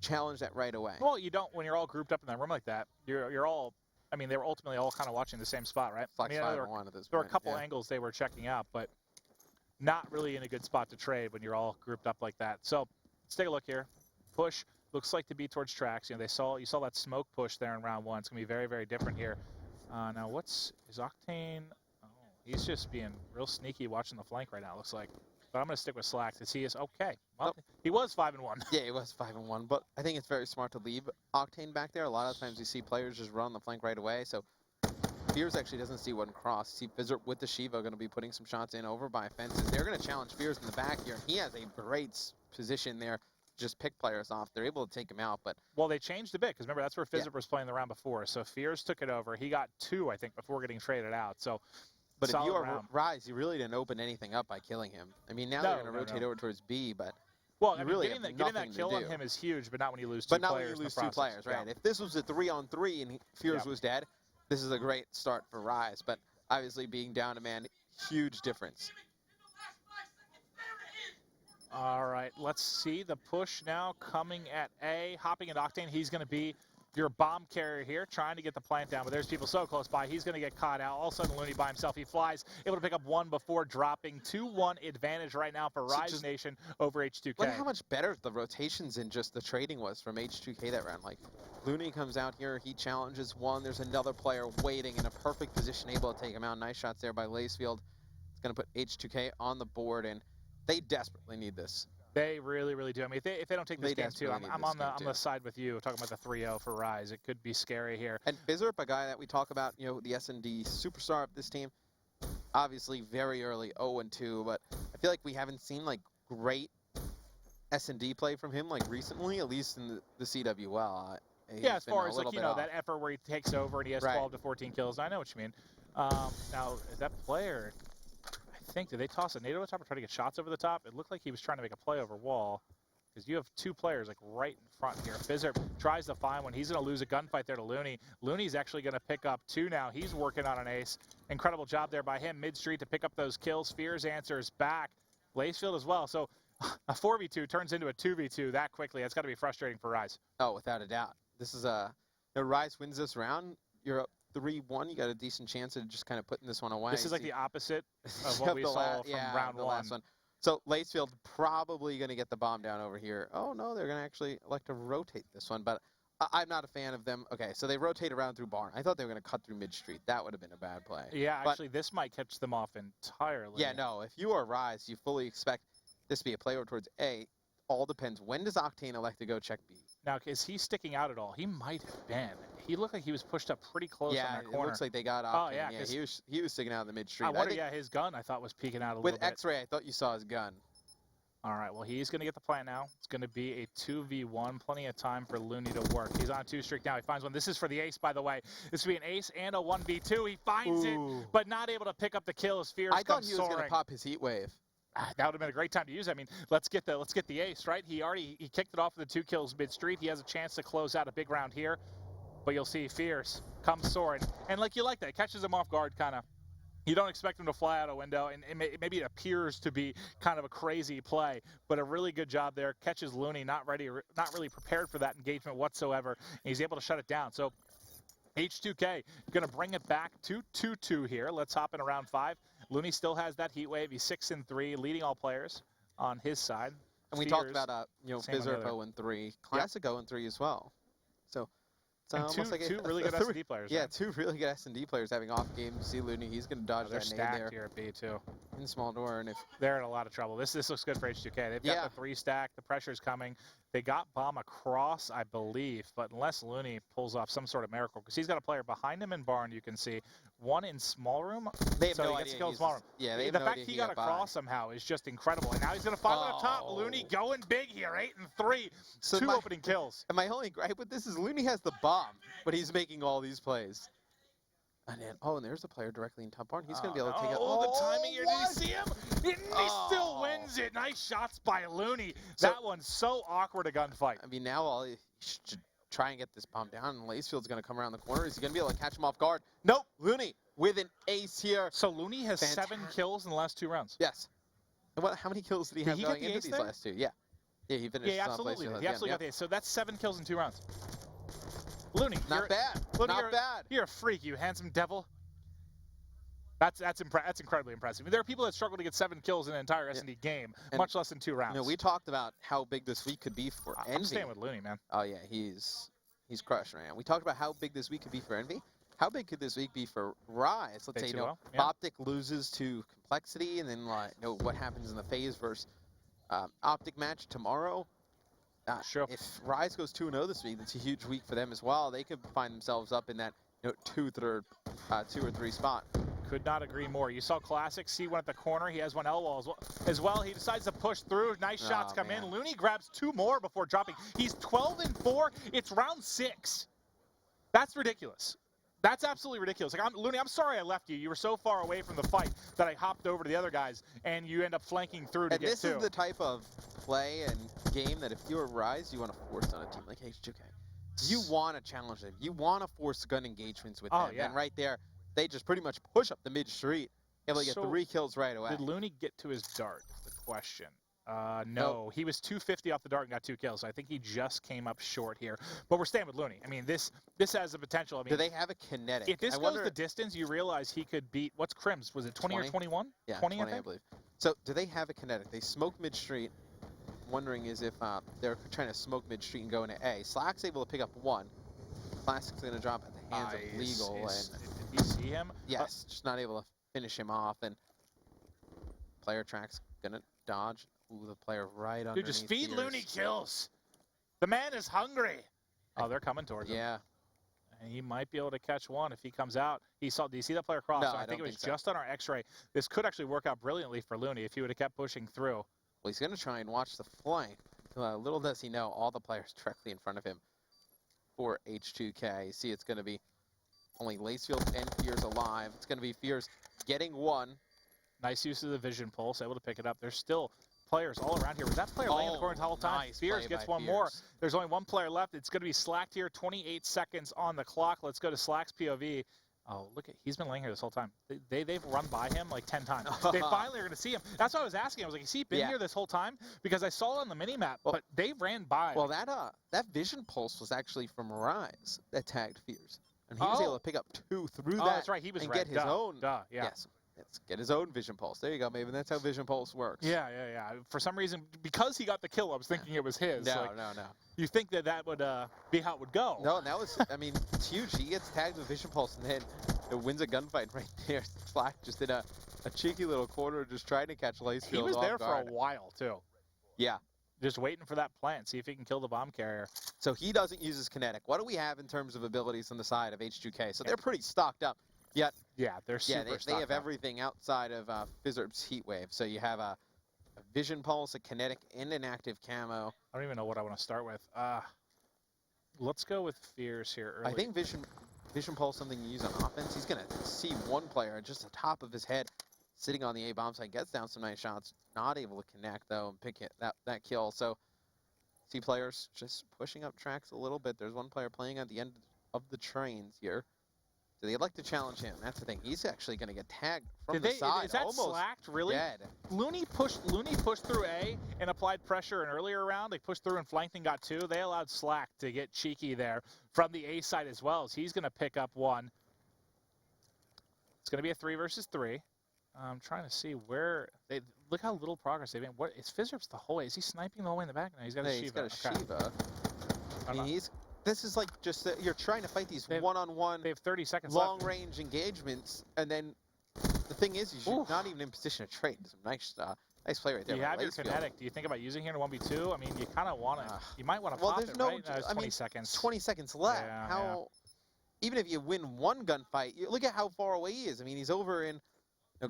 challenge that right away. Well, you don't when you're all grouped up in that room like that. You're all. I mean, they were ultimately all kind of watching the same spot, right? Flex I mean, there were a couple angles they were checking out, but not really in a good spot to trade when you're all grouped up like that. So let's take a look here. Push. Looks like to be towards tracks. You saw that smoke push there in round 1. It's gonna be very, very different here. Now is Octane? Oh, he's just being real sneaky watching the flank right now. It looks like, but I'm gonna stick with Slack to see is okay. Well, he was 5-1. Yeah, he was 5-1, but I think it's very smart to leave Octane back there. A lot of times you see players just run the flank right away. So Fears actually doesn't see one cross. See Fizzer with the Shiva going to be putting some shots in over by fences. They're going to challenge Fears in the back here. He has a great position there. Just pick players off. They're able to take him out, but well, they changed a bit because remember that's where Fizzer was playing the round before. So Fears took it over. He got 2, I think, before getting traded out. So, but if you are Rise, you really didn't open anything up by killing him. I mean, now they're going to rotate over towards B, but well, really getting that kill on him is huge, but not when you lose 2 players. But not when you lose 2 players, right? If this was a 3-on-3 and Fears was dead, this is a great start for Rise. But obviously, being down a man, huge difference. All right, let's see the push now coming at A. Hopping at Octane, he's going to be your bomb carrier here, trying to get the plant down, but there's people so close by. He's going to get caught out. All of a sudden, Looney by himself. He flies, able to pick up 1 before dropping. 2-1 advantage right now for Rise Nation over H2K. Look how much better the rotations and just the trading was from H2K that round. Like, Looney comes out here, he challenges 1. There's another player waiting in a perfect position, able to take him out. Nice shots there by Lacefield. It's going to put H2K on the board, and they desperately need this. They really, really do. I mean, if they don't take this game too, I'm on the side with you, talking about the 3-0 for Rise. It could be scary here. And Fizzer, a guy that we talk about, the S&D superstar of this team, obviously very early 0-2, but I feel like we haven't seen like great S&D play from him like recently, at least in the CWL. Yeah, as far as like that effort where he takes over and he has 12 to 14 kills. I know what you mean. Now that player, I think, did they toss a nade over the top or try to get shots over the top? It looked like he was trying to make a play over wall. Because you have 2 players like right in front here. Fizzer tries to find one. He's going to lose a gunfight there to Looney. Looney's actually going to pick up 2 now. He's working on an ace. Incredible job there by him mid-street to pick up those kills. Fears answers back. Lacefield as well. So a 4v2 turns into a 2v2 that quickly. That's got to be frustrating for Rise. Oh, without a doubt. This is Rise wins this round. You're up 3-1. You got a decent chance of just kind of putting this one away. This is like the opposite of what we saw from round 1. Last one. So Lacefield probably going to get the bomb down over here. Oh, no, they're going to actually elect to rotate this one, but I'm not a fan of them. Okay, so they rotate around through barn. I thought they were going to cut through mid-street. That would have been a bad play. Yeah, But, actually, this might catch them off entirely. yeah, no, if you are Rise, you fully expect this to be a play over towards A. All depends. When does Octane elect to go check B? Now, is he sticking out at all? He might have been. He looked like he was pushed up pretty close on that Yeah, corner. it looks like they got Oh, Octane. yeah, he was sticking out in the mid-street. I wonder, yeah, his gun, I thought, was peeking out a little With bit. X-ray, I thought you saw his gun. All right, well, he's going to get the plant now. It's going to be a 2v1. Plenty of time for Looney to work. He's on a 2-streak now. He finds one. This is for the ace, by the way. This will be an ace and a 1v2. He finds it, but not able to pick up the kill as Fears I thought comes he was going to soaring. pop his heat wave. That would have been a great time to use it. I mean, let's get the ace, right? He kicked it off with the 2 kills mid-street. He has a chance to close out a big round here, but you'll see Fierce comes soaring. And like you like that, catches him off guard kind of. You don't expect him to fly out a window, and maybe it appears to be kind of a crazy play, but a really good job there. Catches Looney, not really prepared for that engagement whatsoever, and he's able to shut it down. So H2K going to bring it back to 2-2 here. Let's hop in round 5. Looney still has that heat wave. He's 6-3, leading all players on his side. And we talked about Fizzerp 0-3, Classic 0-3 as well. So it's almost like two really good S&D players. Yeah, right? 2 really good S&D players having off games. See Looney, he's going to dodge They're that nade stacked there here at B too. in small door, and if They're in a lot of trouble. This looks good for H2K. They've got the 3 stack. The pressure's coming. They got bomb across, I believe, but unless Looney pulls off some sort of miracle, because he's got a player behind him in barn, you can see. One in small room. they have so no he idea. gets to kill in small room. Yeah, they have The no fact idea he got across somehow is just incredible. And now he's going to fire on the top. Looney going big here, 8-3. So 2 opening kills. And my only gripe with this is Looney has the bomb, but he's making all these plays. And then, and there's a player directly in top barn. He's going to be able to take it. Oh, the timing here. Did you see him? He still wins it. Nice shots by Looney. That one's so awkward a gunfight. I mean, now all he should try and get this bomb down, and Lacefield's going to come around the corner. Is he going to be able to catch him off guard? Nope. Looney with an ace here. So Looney has 7 kills in the last 2 rounds. Yes. And how many kills did he have going into these last 2? Yeah. Yeah, he finished. Yeah, absolutely. He absolutely got the ace. So that's 7 kills in 2 rounds. Looney, not bad. Looney, not bad. You're a freak, you handsome devil. That's incredibly impressive. I mean, there are people that struggle to get 7 kills in an entire S&D game, much less in 2 rounds. We talked about how big this week could be for Envy. I'm staying with Looney, man. Oh yeah, he's crushing right now. We talked about how big this week could be for Envy. How big could this week be for Rise? Let's say Optic loses to Complexity, and then what happens in the phase versus Optic match tomorrow. Sure. If Rise goes 2-0 this week, that's a huge week for them as well. They could find themselves up in that 2 or 3 spot. Could not agree more. You saw Classic see one at the corner. He has one L wall as well. He decides to push through. Nice shots come in. Looney grabs 2 more before dropping. He's 12-4. It's round 6. That's ridiculous. That's absolutely ridiculous. Looney, I'm sorry I left you. You were so far away from the fight that I hopped over to the other guys, and you end up flanking through to get 2. And this is the type of play and game that if you're Rise, you want to force on a team like H2K. You want to challenge them. You want to force gun engagements with them. Yeah. And right there, they just pretty much push up the mid-street, able to get 3 kills right away. Did Looney get to his dart is the question. No, he was 250 off the dart and got 2 kills. So I think he just came up short here. But we're staying with Looney. I mean, this has the potential. I mean, do they have a kinetic? If this goes the distance, you realize he could beat, what's Crim's? Was it 20 or 21? Yeah, 20, I believe. So do they have a kinetic? They smoke mid-street. Wondering is if they're trying to smoke mid-street and go into A. Slack's able to pick up 1. Classic's going to drop at the hands of Legal. Did you see him? Yes, just not able to finish him off. And player track's going to dodge. Ooh, the player right underneath. Dude, just feed Looney kills. The man is hungry. Oh, they're coming towards him. Yeah. And he might be able to catch one if he comes out. Do you see that player cross? No, so I think it was just on our X-ray. This could actually work out brilliantly for Looney if he would have kept pushing through. Well, he's going to try and watch the flank. Little does he know, all the players directly in front of him for H2K. You see, it's going to be only Lacefield and Fears alive. It's going to be Fears getting 1. Nice use of the vision pulse, able to pick it up. There's still players all around here. Was that player laying in the corner the whole time? Nice Fears gets 1 more. There's only 1 player left. It's going to be Slacked here. 28 seconds on the clock. Let's go to Slack's POV. Oh, look he's been laying here this whole time. They've run by him like 10 times. They finally are going to see him. That's what I was asking. I was like, has he been here this whole time? Because I saw it on the mini-map, but they ran by. Well, that vision pulse was actually from Rise that tagged Fears. And he was able to pick up 2 through that. That's right. He was and get his own. Yeah. Yes. let's get his own Vision Pulse. There you go, maybe that's how Vision Pulse works. Yeah. For some reason, because he got the kill, I was thinking it was his. No, Like, no. You think that would be how it would go. No, and that was, I mean, it's huge. He gets tagged with Vision Pulse and then it wins a gunfight right there. Slack just in a cheeky little corner just trying to catch Lacefield. He was off there guard. for a while, too. Yeah. Just waiting for that plant, see if he can kill the bomb carrier. So he doesn't use his kinetic. What do we have in terms of abilities on the side of H2K? So they're pretty stocked up. Yet, Yeah, they're super they stocked have up. everything outside of Fizzerp's Heat Wave. So you have a Vision Pulse, a kinetic, and an active camo. I don't even know what I want to start with. Let's go with Fears here early. I think Vision Pulse something you use on offense. He's going to see one player just the top of his head sitting on the A bomb site, gets down some nice shots, not able to connect though and pick it that kill. So see players just pushing up tracks a little bit. There's one player playing at the end of the trains here. So they'd like to challenge him. That's the thing. He's actually going to get tagged from the side. Is that almost slacked, really? dead. Looney pushed through A and applied pressure an earlier round. They pushed through and flanked and got 2. They allowed Slack to get cheeky there from the A side as well. So he's going to pick up 1. It's going to be a 3 versus 3. I'm trying to see where they look how little progress they've made. What is Fizzerps the whole way? Is he sniping the whole way in the back? No, he's got a Shiva. He's got a Okay. Shiva. I mean, this is like just you're trying to fight these one-on-one, They have 30 seconds left. long-range engagements, and then the thing is you're not even in position to trade. It's a nice play right there. You have your Lacefield. kinetic. Do you think about using here in 1v2? I mean, you kind of want to. You might want to well, pop there's it, no. right? No, it's 20 seconds. 20 seconds left. Yeah, How? Even if you win one gunfight, look at how far away he is. I mean, he's over in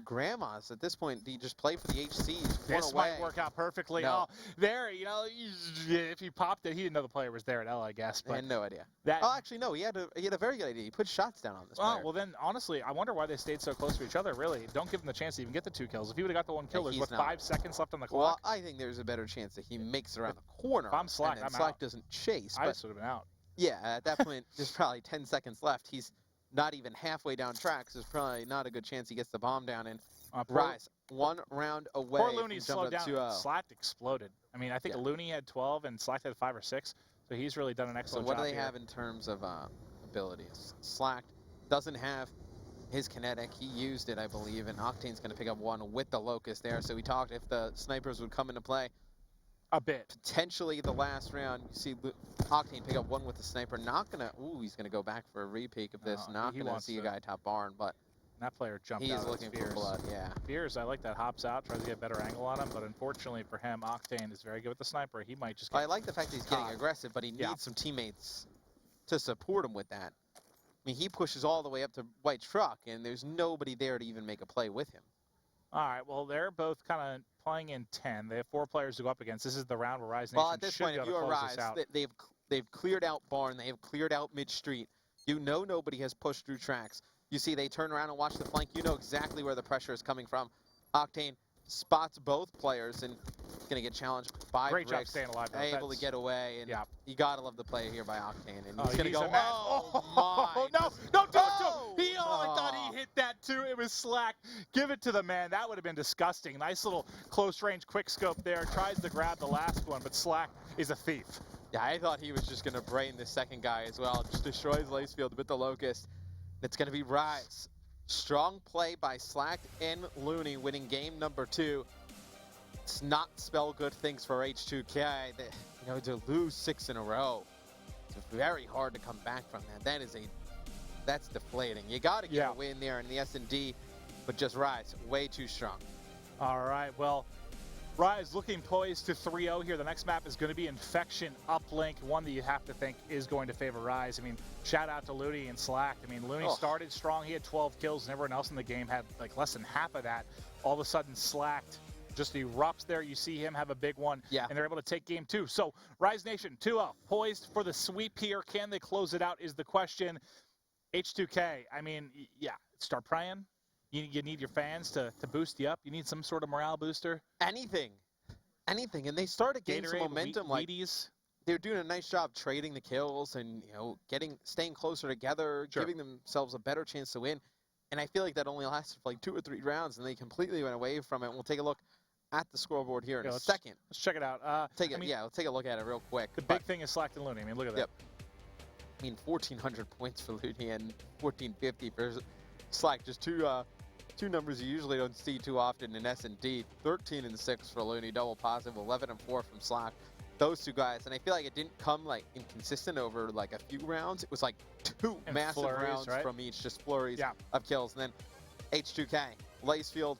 Grandma's at this point. Do you just play for the HC? This might work out perfectly. No. Oh, there, if he popped it, he didn't know the player was there at L, I guess. I But had no idea. that, Oh, actually, no. He had a very good idea. He put shots down on this player. well, then, honestly, I wonder why they stayed so close to each other, really. Don't give him the chance to even get the 2 kills. If he would have got the 1 kill, there's, he's 5 seconds left on the Well, clock? I think there's a better chance that he makes it around the corner. If I'm Slack, and then I'm Slack out. doesn't chase. I But just would have been out. yeah, at that point, there's probably 10 seconds left. He's not even halfway down tracks. There's probably not a good chance he gets the bomb down. And Rise, 1 round away. Poor Looney slowed down. 2-0. Slack exploded. I mean, I think Looney had 12 and Slack had 5 or 6. So he's really done an So excellent what job do they here. have in terms of abilities? Slack doesn't have his kinetic. He used it, I believe, and Octane's going to pick up 1 with the Locust there. So we talked if the snipers would come into play. A bit. Potentially the last round, you see Octane pick up 1 with the sniper. Not going to, he's going to go back for a repeat of this. Not going to see a guy top barn, but that player jumped he out. is looking for blood, yeah. Fears, I like that, hops out, tries to get a better angle on him, but unfortunately for him, Octane is very good with the sniper. He might just get I like the fact that he's getting aggressive, but he needs some teammates to support him with that. I mean, he pushes all the way up to White Truck, and there's nobody there to even make a play with him. All right, well, they're both kind of playing in 10. They have 4 players to go up against. This is the round where Rise Nation Well, at this should point, be if able you to are close Rise, this out. they've cleared out barn, they have cleared out mid-street. You know nobody has pushed through tracks. You see they turn around and watch the flank. You know exactly where the pressure is coming from. Octane spots both players and going to get challenged by Great job Bricks, staying alive, though. able to get away. And Yeah. you got to love the play here by Octane. And he's going to he's go, a man. oh, my. No, don't do it to him. I thought Oh. he hit that too. It was Slack. Give it to the man. That would have been disgusting. Nice little close range quick scope there. Tries to grab the last one, but Slack is a thief. Yeah, I thought he was just going to brain the second guy as well. Just destroys Lacefield with the Locust. It's going to be Rise. Strong play by Slack and Looney winning game number 2. It's not spell good things for H2K. To lose 6 in a row, it's very hard to come back from that. That's deflating. You got to get a win there in the S&D, but just Rise, way too strong. All right, well, Rise looking poised to 3-0 here. The next map is going to be Infection Uplink, one that you have to think is going to favor Rise. I mean, shout out to Looney and Slack. I mean, Looney started strong. He had 12 kills, and everyone else in the game had like less than half of that. All of a sudden, Slacked just erupts there. You see him have a big one, and they're able to take game 2. So, Rise Nation, 2-0, poised for the sweep here. Can they close it out is the question. H2K, I mean, start praying. You need your fans to boost you up. You need some sort of morale booster. Anything. And they started getting some momentum. Wheaties. They're doing a nice job trading the kills and staying closer together, giving themselves a better chance to win. And I feel like that only lasted for like 2 or 3 rounds, and they completely went away from it. We'll take a look at the scoreboard here in a second. Let's check it out. Let's take a look at it real quick. The big thing is Slack and Looney. I mean, look at that. I mean, 1,400 points for Looney and 1,450 for Slack. Just two two numbers you usually don't see too often in S&D. 13 and 6 for Looney, double positive, 11 and 4 from Slack. Those two guys, and I feel like it didn't come like inconsistent over like a few rounds. It was like two And massive flurries, rounds right? from each, just flurries Yeah. of kills. And then H2K, Lacefield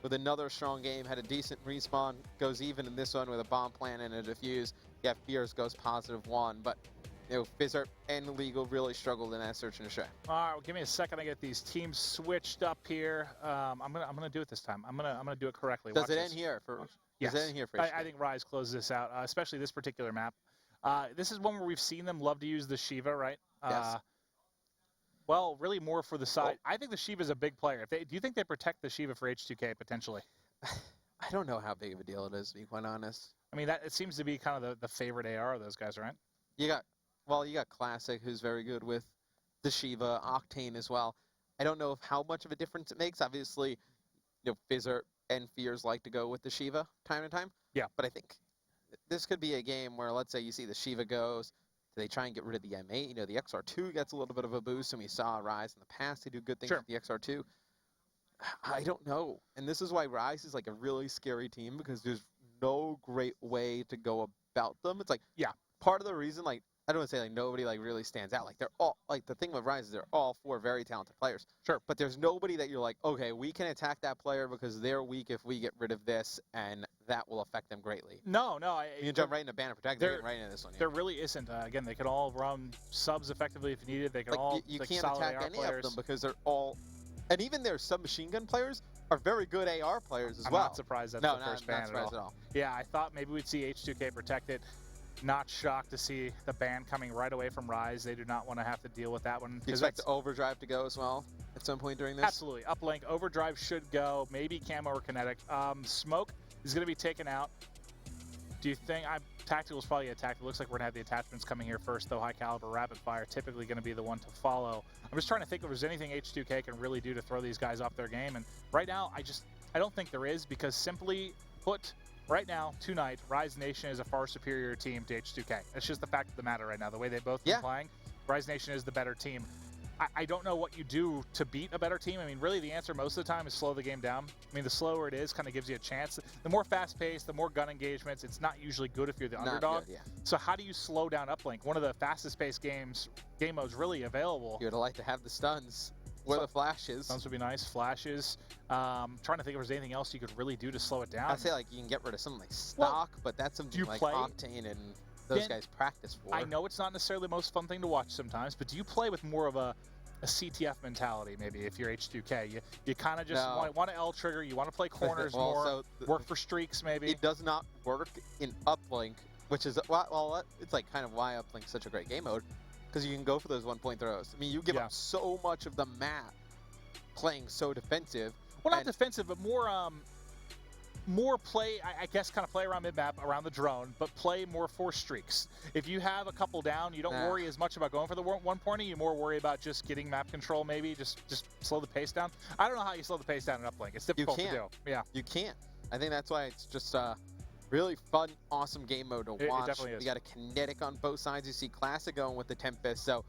with another strong game, had a decent respawn, goes even in this one with a bomb plant and a defuse. Yeah, Fears goes positive 1, but you know, Fizzer and Legal really struggled in that search and destroy. All right, well, give me a second to get these teams switched up here. I'm gonna do it this time. I'm gonna do it correctly. Does Watch it this. end here for? Yes. Does it end here for? I think Rise closes this out, especially this particular map. This is one where we've seen them love to use the Shiva, right? Yes. Well, really more for the side. I think the Shiva is a big player. Do you think they protect the Shiva for H2K potentially? I don't know how big of a deal it is, to be quite honest. I mean, it seems to be kind of the favorite AR of those guys, right? You got Classic, who's very good with the Shiva, Octane as well. I don't know how much of a difference it makes. Obviously, you know, Fizzer and Fears like to go with the Shiva time to time. Yeah. But I think this could be a game where, let's say you see the Shiva goes, they try and get rid of the M8. You know, the XR2 gets a little bit of a boost, and we saw Rise in the past. They do good things Sure. with the XR2. I don't know. And this is why Rise is like a really scary team, because there's no great way to go about them. It's like, Yeah. part of the reason, like, I don't want to say like nobody like really stands out. Like, they're all, like, the thing with Rise is they're all four very talented players. Sure. But there's nobody that you're like, okay, we can attack that player because they're weak if we get rid of this, and that will affect them greatly. No. You can jump right into Banner Protect, they're right into this one. There really isn't. Again, they can all run subs effectively if needed. They can Like, all you like, can't solid attack AR any players. of them because they're all, and even their submachine gun players are very good AR players as I'm well. not surprised that's No, the first not ban surprised at at all. all. Yeah, I thought maybe we'd see H2K protect it. Not shocked to see the ban coming right away from Rise. They do not want to have to deal with that one. Do you 'cause expect that's- Overdrive to go as well at some point during this? Absolutely. Uplink, Overdrive should go. Maybe Camo or Kinetic. Smoke is going to be taken out. Do you think Tactical is probably attacked? It looks like we're going to have the attachments coming here first, though. High caliber, rapid fire, typically going to be the one to follow. I'm just trying to think if there's anything H2K can really do to throw these guys off their game. And right now, I don't think there is, because simply put, right now, tonight, Rise Nation is a far superior team to H2K. That's just the fact of the matter right now. The way they both been playing, Rise Nation is the better team. I don't know what you do to beat a better team. I mean, really, the answer most of the time is slow the game down. I mean, the slower it is kind of gives you a chance. The more fast-paced, the more gun engagements, it's not usually good if you're the underdog. Good, yeah. So how do you slow down Uplink? One of the fastest-paced game modes really available. You would like to have the stuns or the flashes. Stuns would be nice. Flashes. Trying to think if there's anything else you could really do to slow it down. I'd say like you can get rid of something like stock, but that's something like Octane and those guys practice for. I know it's not necessarily the most fun thing to watch sometimes, but do you play with more of a CTF mentality, maybe, if you're H2K? You kind of just want to L trigger, you want to play corners more, work for streaks, maybe? It does not work in Uplink, which is, well, it's like kind of why Uplink's such a great game mode, because you can go for those one-point throws. I mean, you give up so much of the map playing so defensive. Well, not defensive, but more play, I guess, kind of play around mid-map, around the drone, but play more for streaks. If you have a couple down, you don't worry as much about going for the one-pointer. You more worry about just getting map control, maybe, just slow the pace down. I don't know how you slow the pace down in Uplink. It's difficult to do. Yeah. You can't. I think that's why it's just really fun, awesome game mode to watch. It definitely is. You got a Kinetic on both sides. You see Classic going with the Tempest. So,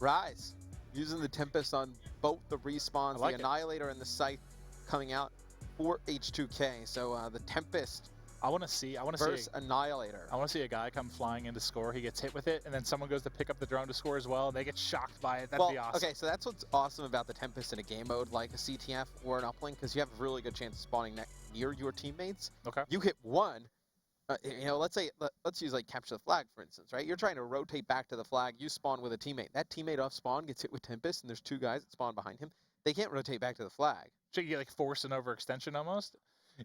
Rise using the Tempest on both the respawns, the Annihilator and the Scythe coming out for H2K. So the Tempest. I want to see Annihilator. I want to see a guy come flying in to score. He gets hit with it, and then someone goes to pick up the drone to score as well, and they get shocked by it. That'd be awesome. Okay, so that's what's awesome about the Tempest in a game mode like a CTF or an Uplink, because you have a really good chance of spawning near your teammates. Okay. You hit one. You know, let's use like capture the flag, for instance, right? You're trying to rotate back to the flag. You spawn with a teammate. That teammate off spawn gets hit with Tempest, and there's two guys that spawn behind him. They can't rotate back to the flag. So you get like force an overextension almost.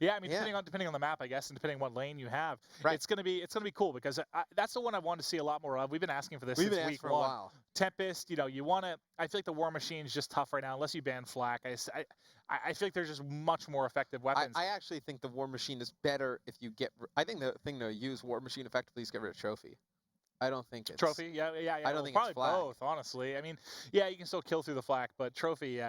Yeah, I mean, depending on the map, I guess, and depending on what lane you have, it's gonna be cool, because that's the one I want to see a lot more of. We've been asking for this since week for a while. Tempest, you want to. I feel like the War Machine is just tough right now, unless you ban Flak. I feel like there's just much more effective weapons. I actually think the War Machine is better if you get. I think the thing to use War Machine effectively is get rid of Trophy. I don't think it's Trophy. Yeah. I don't think probably it's Flak. both. Honestly, I mean, yeah, you can still kill through the Flak, but Trophy,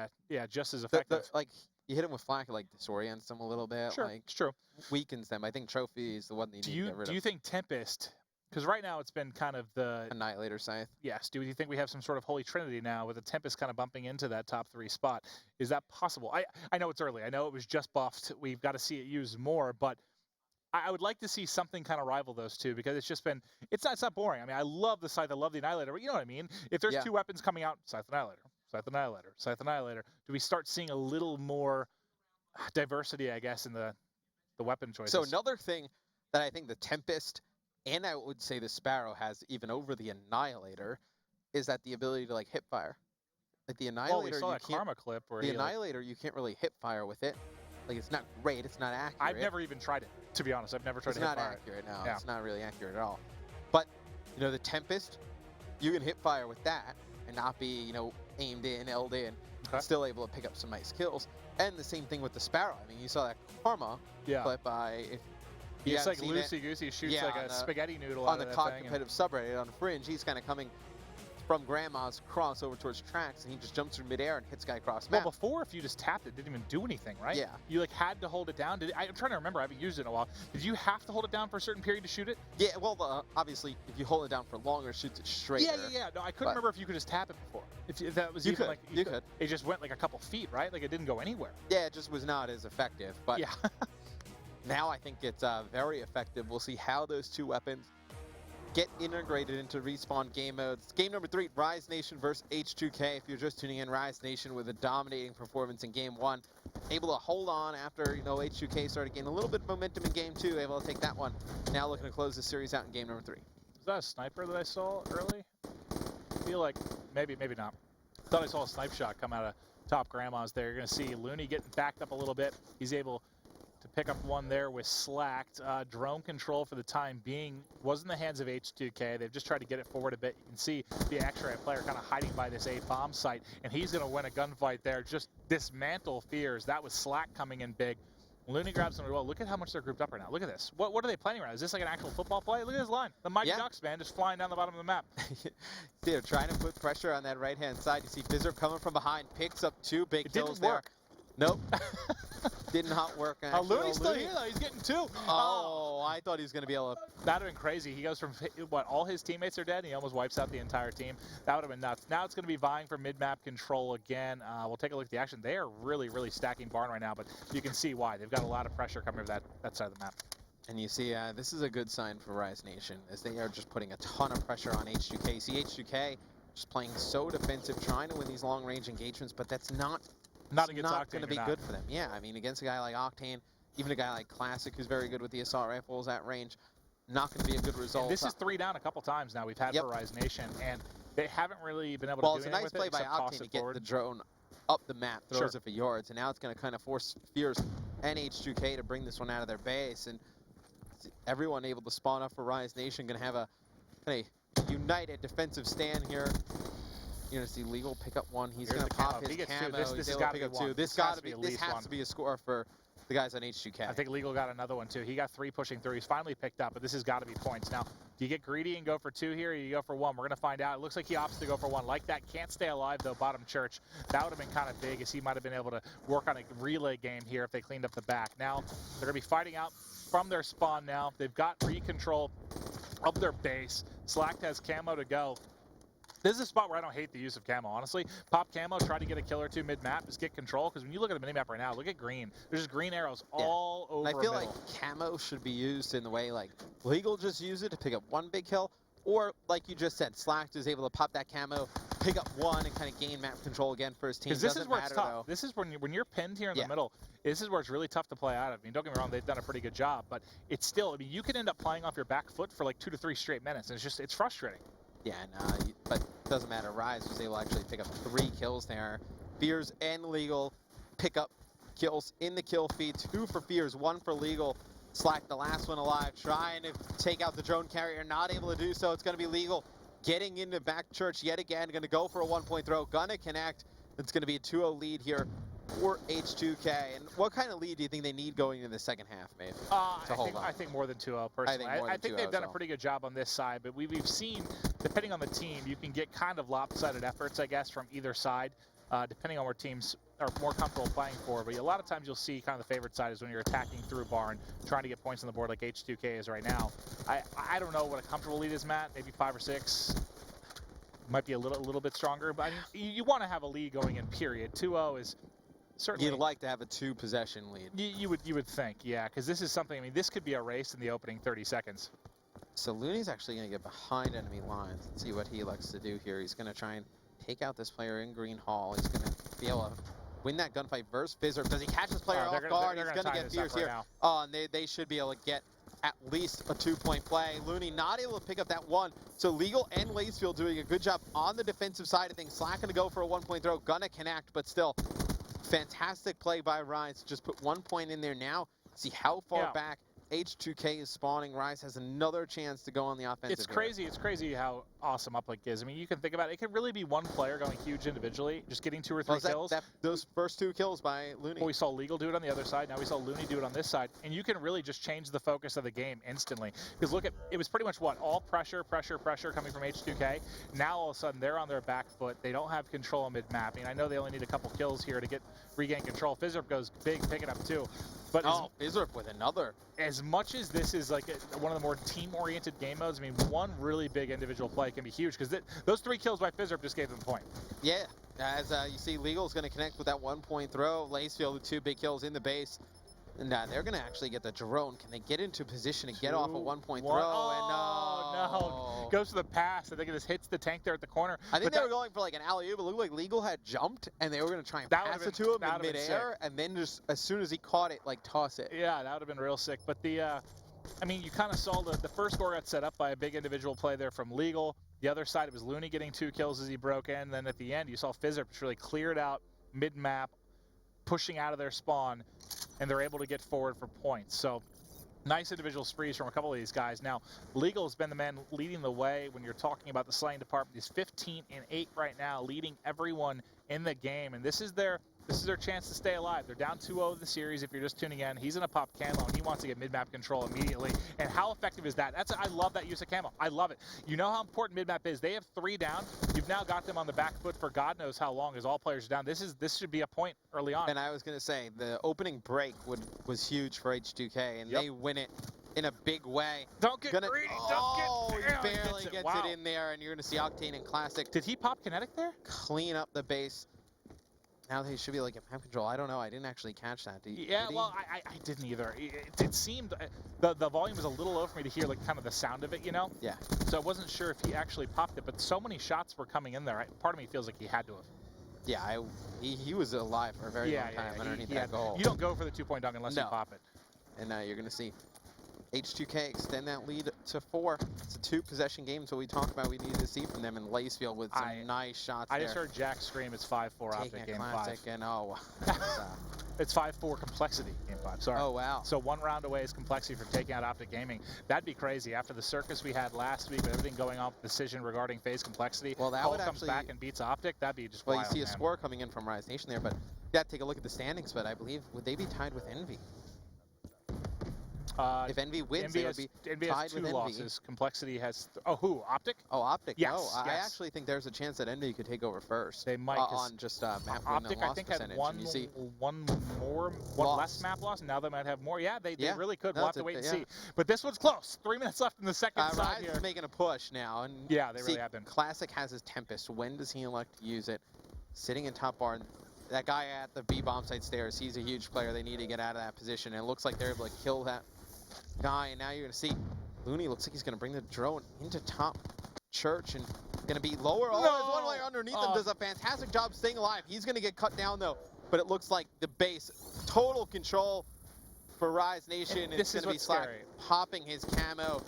just as effective. Like you hit him with Flak, it like disorients them a little bit. Sure, like it's true. Weakens them. I think Trophy is the one that you need to get rid of. Do you think Tempest Because right now it's been kind of the Annihilator Scythe. yes. Do you think we have some sort of holy trinity now with the Tempest kind of bumping into that top 3 spot? Is that possible? I know it's early. I know it was just buffed. We've got to see it used more, but I would like to see something kind of rival those two because it's just been it's not boring. I mean, I love the Scythe, I love the Annihilator, but you know what I mean. If there's 2 weapons coming out, Scythe Annihilator, Scythe Annihilator, Scythe Annihilator, do we start seeing a little more diversity, I guess, in the weapon choices? So another thing that I think the Tempest and I would say the Sparrow has even over the Annihilator is that the ability to like hip fire. Like the Annihilator, we saw you that can't. Karma clip where The Annihilator, you can't really hip fire with it. Like it's not great. It's not accurate. I've never even tried it, to be honest. I've never tried to hip fire. It's not accurate. No, Yeah. it's not really accurate at all. But you know the Tempest, you can hip fire with that and not be aimed in, held in, and still able to pick up some nice kills. And the same thing with the Sparrow. I mean, you saw that Karma clip by if. He's like loosey-goosey, shoots like a spaghetti noodle on the out of COD that thing competitive subreddit on Fringe. He's kind of coming from Grandma's cross over towards tracks, and he just jumps through midair and hits guy across map. Well, before, if you just tapped it, didn't even do anything, right? Yeah. You like had to hold it down. I'm trying to remember. I haven't used it in a while. Did you have to hold it down for a certain period to shoot it? Yeah. Well, obviously, if you hold it down for longer, it shoots it straighter. Yeah. No, I couldn't remember if you could just tap it before. If that was even like you could. It just went like a couple feet, right? Like it didn't go anywhere. Yeah, it just was not as effective. But yeah. now I think it's very effective. We'll see how those 2 weapons get integrated into respawn game modes. Game number 3, Rise Nation versus H2K. If you're just tuning in, Rise Nation with a dominating performance in game 1. Able to hold on after, H2K started gaining a little bit of momentum in game 2. Able to take that one. Now looking to close the series out in game number 3. Was that a sniper that I saw early? I feel like maybe not. Thought I saw a snipe shot come out of top Grandma's there. You're going to see Looney getting backed up a little bit. He's able to pick up one there with Slacked. Drone control for the time being was in the hands of H2K. They've just tried to get it forward a bit. You can see the X-ray player kind of hiding by this A bomb site, and he's going to win a gunfight there. Just dismantle fears. That was Slack coming in big. Looney grabs them. Well, look at how much they're grouped up right now. Look at this. What are they planning around? Is this like an actual football play? Look at this line. The Mighty Ducks, man, just flying down the bottom of the map. They're trying to put pressure on that right-hand side. You see Fizzard coming from behind, picks up 2 big kills there. Work. Nope. Did not work. Looney's still here, though. He's getting 2. Oh, I thought he was going to be able to. That would have been crazy. He goes from, all his teammates are dead, and he almost wipes out the entire team. That would have been nuts. Now it's going to be vying for mid-map control again. We'll take a look at the action. They are really, really stacking Barn right now, but you can see why. They've got a lot of pressure coming over that side of the map. And you see, this is a good sign for Rise Nation, as they are just putting a ton of pressure on H2K. You see H2K just playing so defensive, trying to win these long-range engagements, but that's not going to be good for them. Yeah, I mean, against a guy like Octane, even a guy like Classic, who's very good with the assault rifles at range, not going to be a good result. And this is 3 down a couple times now we've had for Rise Nation, and they haven't really been able to do anything with it. Well, it's a nice play by Octane to get the drone up the map, throws it for yards, and now it's going to kind of force Fears and H2K to bring this one out of their base, and everyone able to spawn up for Rise Nation, going to have a united defensive stand here. You're going to see Legal pick up 1. He's going to pop his camo. This has got to be 1. This has to be a score for the guys on H2K. I think Legal got another one, too. He got 3 pushing through. He's finally picked up, but this has got to be points. Now, do you get greedy and go for 2 here, or you go for 1? We're going to find out. It looks like he opts to go for 1. Like that, can't stay alive, though, bottom church. That would have been kind of big, as he might have been able to work on a relay game here if they cleaned up the back. Now, they're going to be fighting out from their spawn now. They've got re-control of their base. Slacked has camo to go. This is a spot where I don't hate the use of camo, honestly. Pop camo, try to get a kill or 2 mid-map, just get control, because when you look at the minimap right now, look at green. There's just green arrows all over I feel like camo should be used in the way, like, Legal just use it to pick up 1 big kill, or, like you just said, Slacked is able to pop that camo, pick up 1, and kind of gain map control again for his team. Because this is where it's tough. This is when you're pinned here in the middle, this is where it's really tough to play out of. I mean, don't get me wrong, they've done a pretty good job, but it's still, I mean, you could end up playing off your back foot for like 2 to 3 straight minutes, and it's frustrating. Yeah, but it doesn't matter. Rise was able to actually pick up 3 kills there. Fears and Legal pick up kills in the kill feed. 2 for Fears, 1 for Legal. Slack, the last one alive, trying to take out the drone carrier, not able to do so. It's going to be Legal getting into back church yet again. Going to go for a 1-point throw. Gonna connect. It's going to be a 2-0 lead here for H2K. And what kind of lead do you think they need going into the second half, maybe? I think more than 2-0, personally. I think they've done a pretty good job on this side, but we've seen, depending on the team, you can get kind of lopsided efforts, I guess, from either side. depending on where teams are more comfortable playing for. But a lot of times you'll see kind of the favorite side is when you're attacking through barn, trying to get points on the board like H2K is right now. I don't know what a comfortable lead is, Matt. Maybe 5 or 6. Might be a little bit stronger, but I mean, you want to have a lead going in, period. 2-0 is certainly... You'd like to have a 2-possession lead. You would think, yeah, because this is something, I mean, this could be a race in the opening 30 seconds. So Looney's actually going to get behind enemy lines and see what he likes to do here. He's going to try and take out this player in Green Hall. He's going to be able to win that gunfight versus Fizzerp. Does he catch this player off guard? He's going to get fierce here. Oh, and they should be able to get at least a 2-point play. Looney not able to pick up that one. So Legal and Lacefield doing a good job on the defensive side of things. Slack going to go for a 1-point throw. Gonna connect, but still, fantastic play by Rise. Just put 1 point in there now. See how far back H2K is spawning. Rise has another chance to go on the offensive. It's crazy. It's crazy how awesome Uplink is. I mean, you can think about it. It could really be one player going huge individually, just getting 2 or 3 kills. Those first 2 kills by Looney. Well, we saw Legal do it on the other side. Now we saw Looney do it on this side. And you can really just change the focus of the game instantly. Because look at, it was pretty much what? All pressure coming from H2K. Now all of a sudden they're on their back foot. They don't have control of mid-mapping. I know they only need a couple kills here to regain control. Fizzerp goes big, picking up 2. But Fizzerp with another. As much as this is like one of the more team-oriented game modes, I mean, one really big individual play can be huge because those 3 kills by Fizzerp just gave them a point. Yeah, as you see, Legal's going to connect with that 1-point throw. Lacefield with 2 big kills in the base. And they're going to actually get the drone. Can they get into position to get off a 1-point throw? Oh, no. Goes to the pass. I think it just hits the tank there at the corner. I think they were going for like an alley-oop. It looked like Legal had jumped, and they were going to try and pass it to him in midair, and then just as soon as he caught it, like toss it. Yeah, that would have been real sick. But I mean, you kind of saw the first score got set up by a big individual play there from Legal. The other side, it was Looney getting 2 kills as he broke in. Then at the end, you saw Fizzerp just really cleared out mid-map, pushing out of their spawn, and they're able to get forward for points. So nice individual sprees from a couple of these guys. Now, Legal has been the man leading the way when you're talking about the slaying department. He's 15-8 right now, leading everyone in the game, and this is their chance to stay alive. They're down 2-0 in the series if you're just tuning in. He's going to pop camo, and he wants to get mid-map control immediately. And how effective is that? I love that use of camo. I love it. You know how important mid-map is. They have 3 down. You've now got them on the back foot for God knows how long as all players are down. This should be a point early on. And I was going to say, the opening break was huge for H2K, and they win it in a big way. Don't get greedy. He barely gets it in there, and you're going to see Octane and Classic. Did he pop kinetic there? Clean up the base. Now they should be like map control. I don't know. I didn't actually catch that. Did well, I didn't either. It seemed the volume was a little low for me to hear like kind of the sound of it, you know? Yeah. So I wasn't sure if he actually popped it, but so many shots were coming in there. Part of me feels like he had to have. Yeah, he was alive for a very long time underneath that goal. You don't go for the 2-point dunk unless you pop it. And you're going to see H2K extend that lead to 4. It's a 2-possession game, so we talked about we needed to see from them in Lacefield with some nice shots I just heard Jack scream it's 5-4 Optic game 5. And it's 5-4 complexity game 5. Sorry. Oh, wow. So 1 round away is complexity for taking out Optic Gaming. That'd be crazy. After the circus we had last week with everything going on with decision regarding phase complexity, well, that would comes back and beats Optic, that'd be just wild, you see a score coming in from Rise Nation there, but you got to take a look at the standings, but I believe, would they be tied with Envy? If Envy wins, they would be tied with Envy. Losses. Complexity has... who? Optic? Oh, Optic. Yes, no, I actually think there's a chance that Envy could take over first. They might. On just map win Optic, and loss I think, percentage. had one less map loss, and now they might have more. Yeah, they really could. We'll have to wait and see. But this one's close. 3 minutes left in the second side Rise here. is making a push now. And yeah, they really have been. Classic has his Tempest. When does he elect to use it? Sitting in top bar. That guy at the B bomb site stairs, he's a huge player. They need to get out of that position. And it looks like they're able to kill that guy, and now you're going to see Looney looks like he's going to bring the drone into top church and going to be lower. Oh, there's one player underneath him, does a fantastic job staying alive. He's going to get cut down though, but it looks like the base, total control for Rise Nation. This is going to be Slack popping his camo,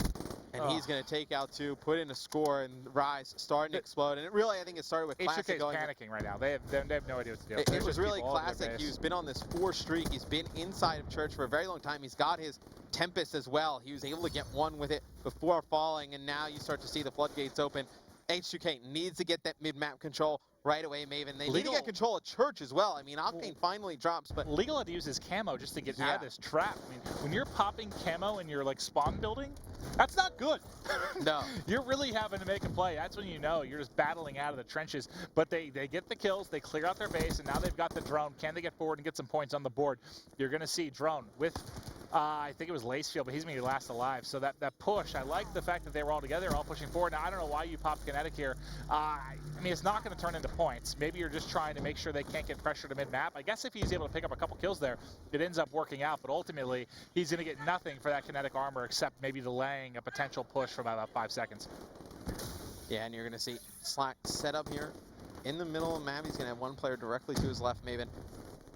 and he's going to take out 2, put in a score, and Rise starting to explode. And it really, I think it started with Classic going. Panicking right now. They have no idea what to do. It was really Classic. He's been on this 4 streak. He's been inside of church for a very long time. He's got his Tempest as well. He was able to get 1 with it before falling, and now you start to see the floodgates open. H2K needs to get that mid-map control. right away, Maven. They need to Legal- get control of Church as well. I mean, Octane finally drops, but Legal had to use his camo just to get out of Yeah. this trap. I mean, when you're popping camo in your like spawn building, that's not good. No. You're really having to make a play. That's when you know you're just battling out of the trenches. But they get the kills, they clear out their base, and now they've got the drone. Can they get forward and get some points on the board? You're going to see drone with, I think it was Lacefield, but he's going to be last alive. So that push, I like the fact that they were all together, all pushing forward. Now, I don't know why you popped Kinetic here. I mean, it's not going to turn into points. Maybe you're just trying to make sure they can't get pressure to mid-map. I guess if he's able to pick up a couple kills there, it ends up working out. But ultimately, he's going to get nothing for that kinetic armor except maybe delaying a potential push for about 5 seconds. Yeah, and you're going to see Slack set up here in the middle of the map. He's going to have one player directly to his left, Maven.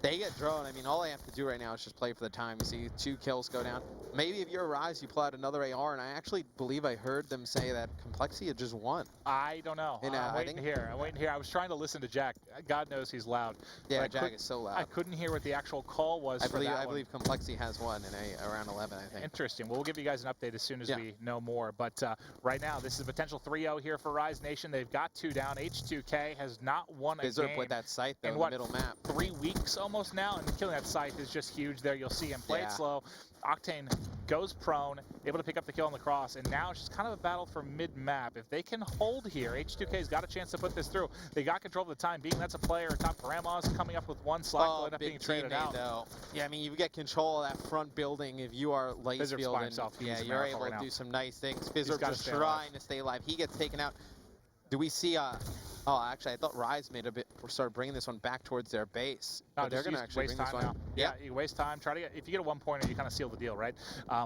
They get drone. I mean, all they have to do right now is just play for the time. You see 2 kills go down. Maybe if you're Rise, you pull out another AR, and I actually believe I heard them say that Complexity had just won. I don't know. And, I'm waiting to hear. I'm waiting to hear. I was trying to listen to Jack. God knows he's loud. Yeah, Jack is so loud. I couldn't hear what the actual call was for that one. I believe Complexity has won in around 11, I think. Interesting. Well, we'll give you guys an update as soon as Yeah. we know more. But right now, this is a potential 3-0 here for Rise Nation. They've got 2 down. H2K has not won a Bizarre game with that site, though, in in what, the middle map. 3 weeks almost now, and killing that site is just huge there. You'll see him play Yeah. it slow. Octane goes prone, able to pick up the kill on the cross, and now it's just kind of a battle for mid-map. If they can hold here, H2K's got a chance to put this through. They got control of the time being. That's a player. Top Grandma's coming up with 1 Slack will end up being big traded teammate, out. though. Yeah, I mean, you get control of that front building if you are Bizarre's by Lacefield, and himself. yeah, He's you're Miracle able right to now. do some nice things. He's Bizarre gotta just stay alive. trying to stay alive. He gets taken out. Do we see oh, actually, I thought Rise made started bringing this one back towards their base. No, But they're just going to actually waste bring this time one. now. Yeah, you waste time. Try to get, if you get a 1-pointer, you kind of seal the deal, right?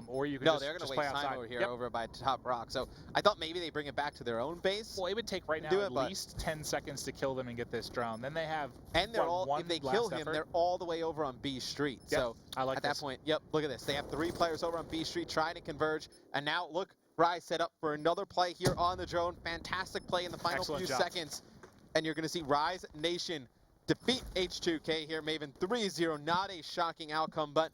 Or you can No, just, they're going to just waste play time outside. over here, Yep. over by Top Rock. So I thought maybe they bring it back to their own base. Well, it would take right now do at it, but- least 10 seconds to kill them and get this drone. Then they have And they're what, all, one if they last kill him, effort? they're all the way over on B Street. Yep, So I like at this. that point, yep, look at this. They have 3 players over on B Street trying to converge. And now, look, Rise set up for another play here on the drone. Fantastic play in the final Excellent few job. seconds. And you're going to see Rise Nation defeat H2K here. Maven 3-0, not a shocking outcome, but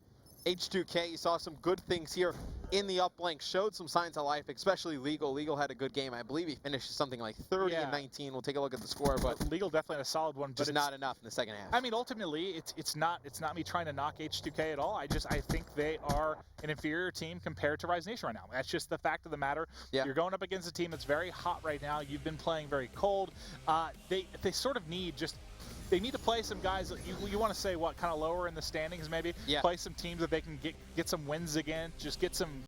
H2K, you saw some good things here in the uplink, showed some signs of life, especially Legal. Legal had a good game. I believe he finished something like 30 and 19. We'll take a look at the score, but Legal definitely had a solid one, but just it's not enough in the second half. I mean, ultimately, it's not me trying to knock H2K at all. I think they are an inferior team compared to Rise Nation right now. That's just the fact of the matter. Yeah. You're going up against a team that's very hot right now. You've been playing very cold. They sort of need they need to play some guys that you want to say what kind of lower in the standings maybe. Yeah. Play some teams that they can get some wins again. Just get some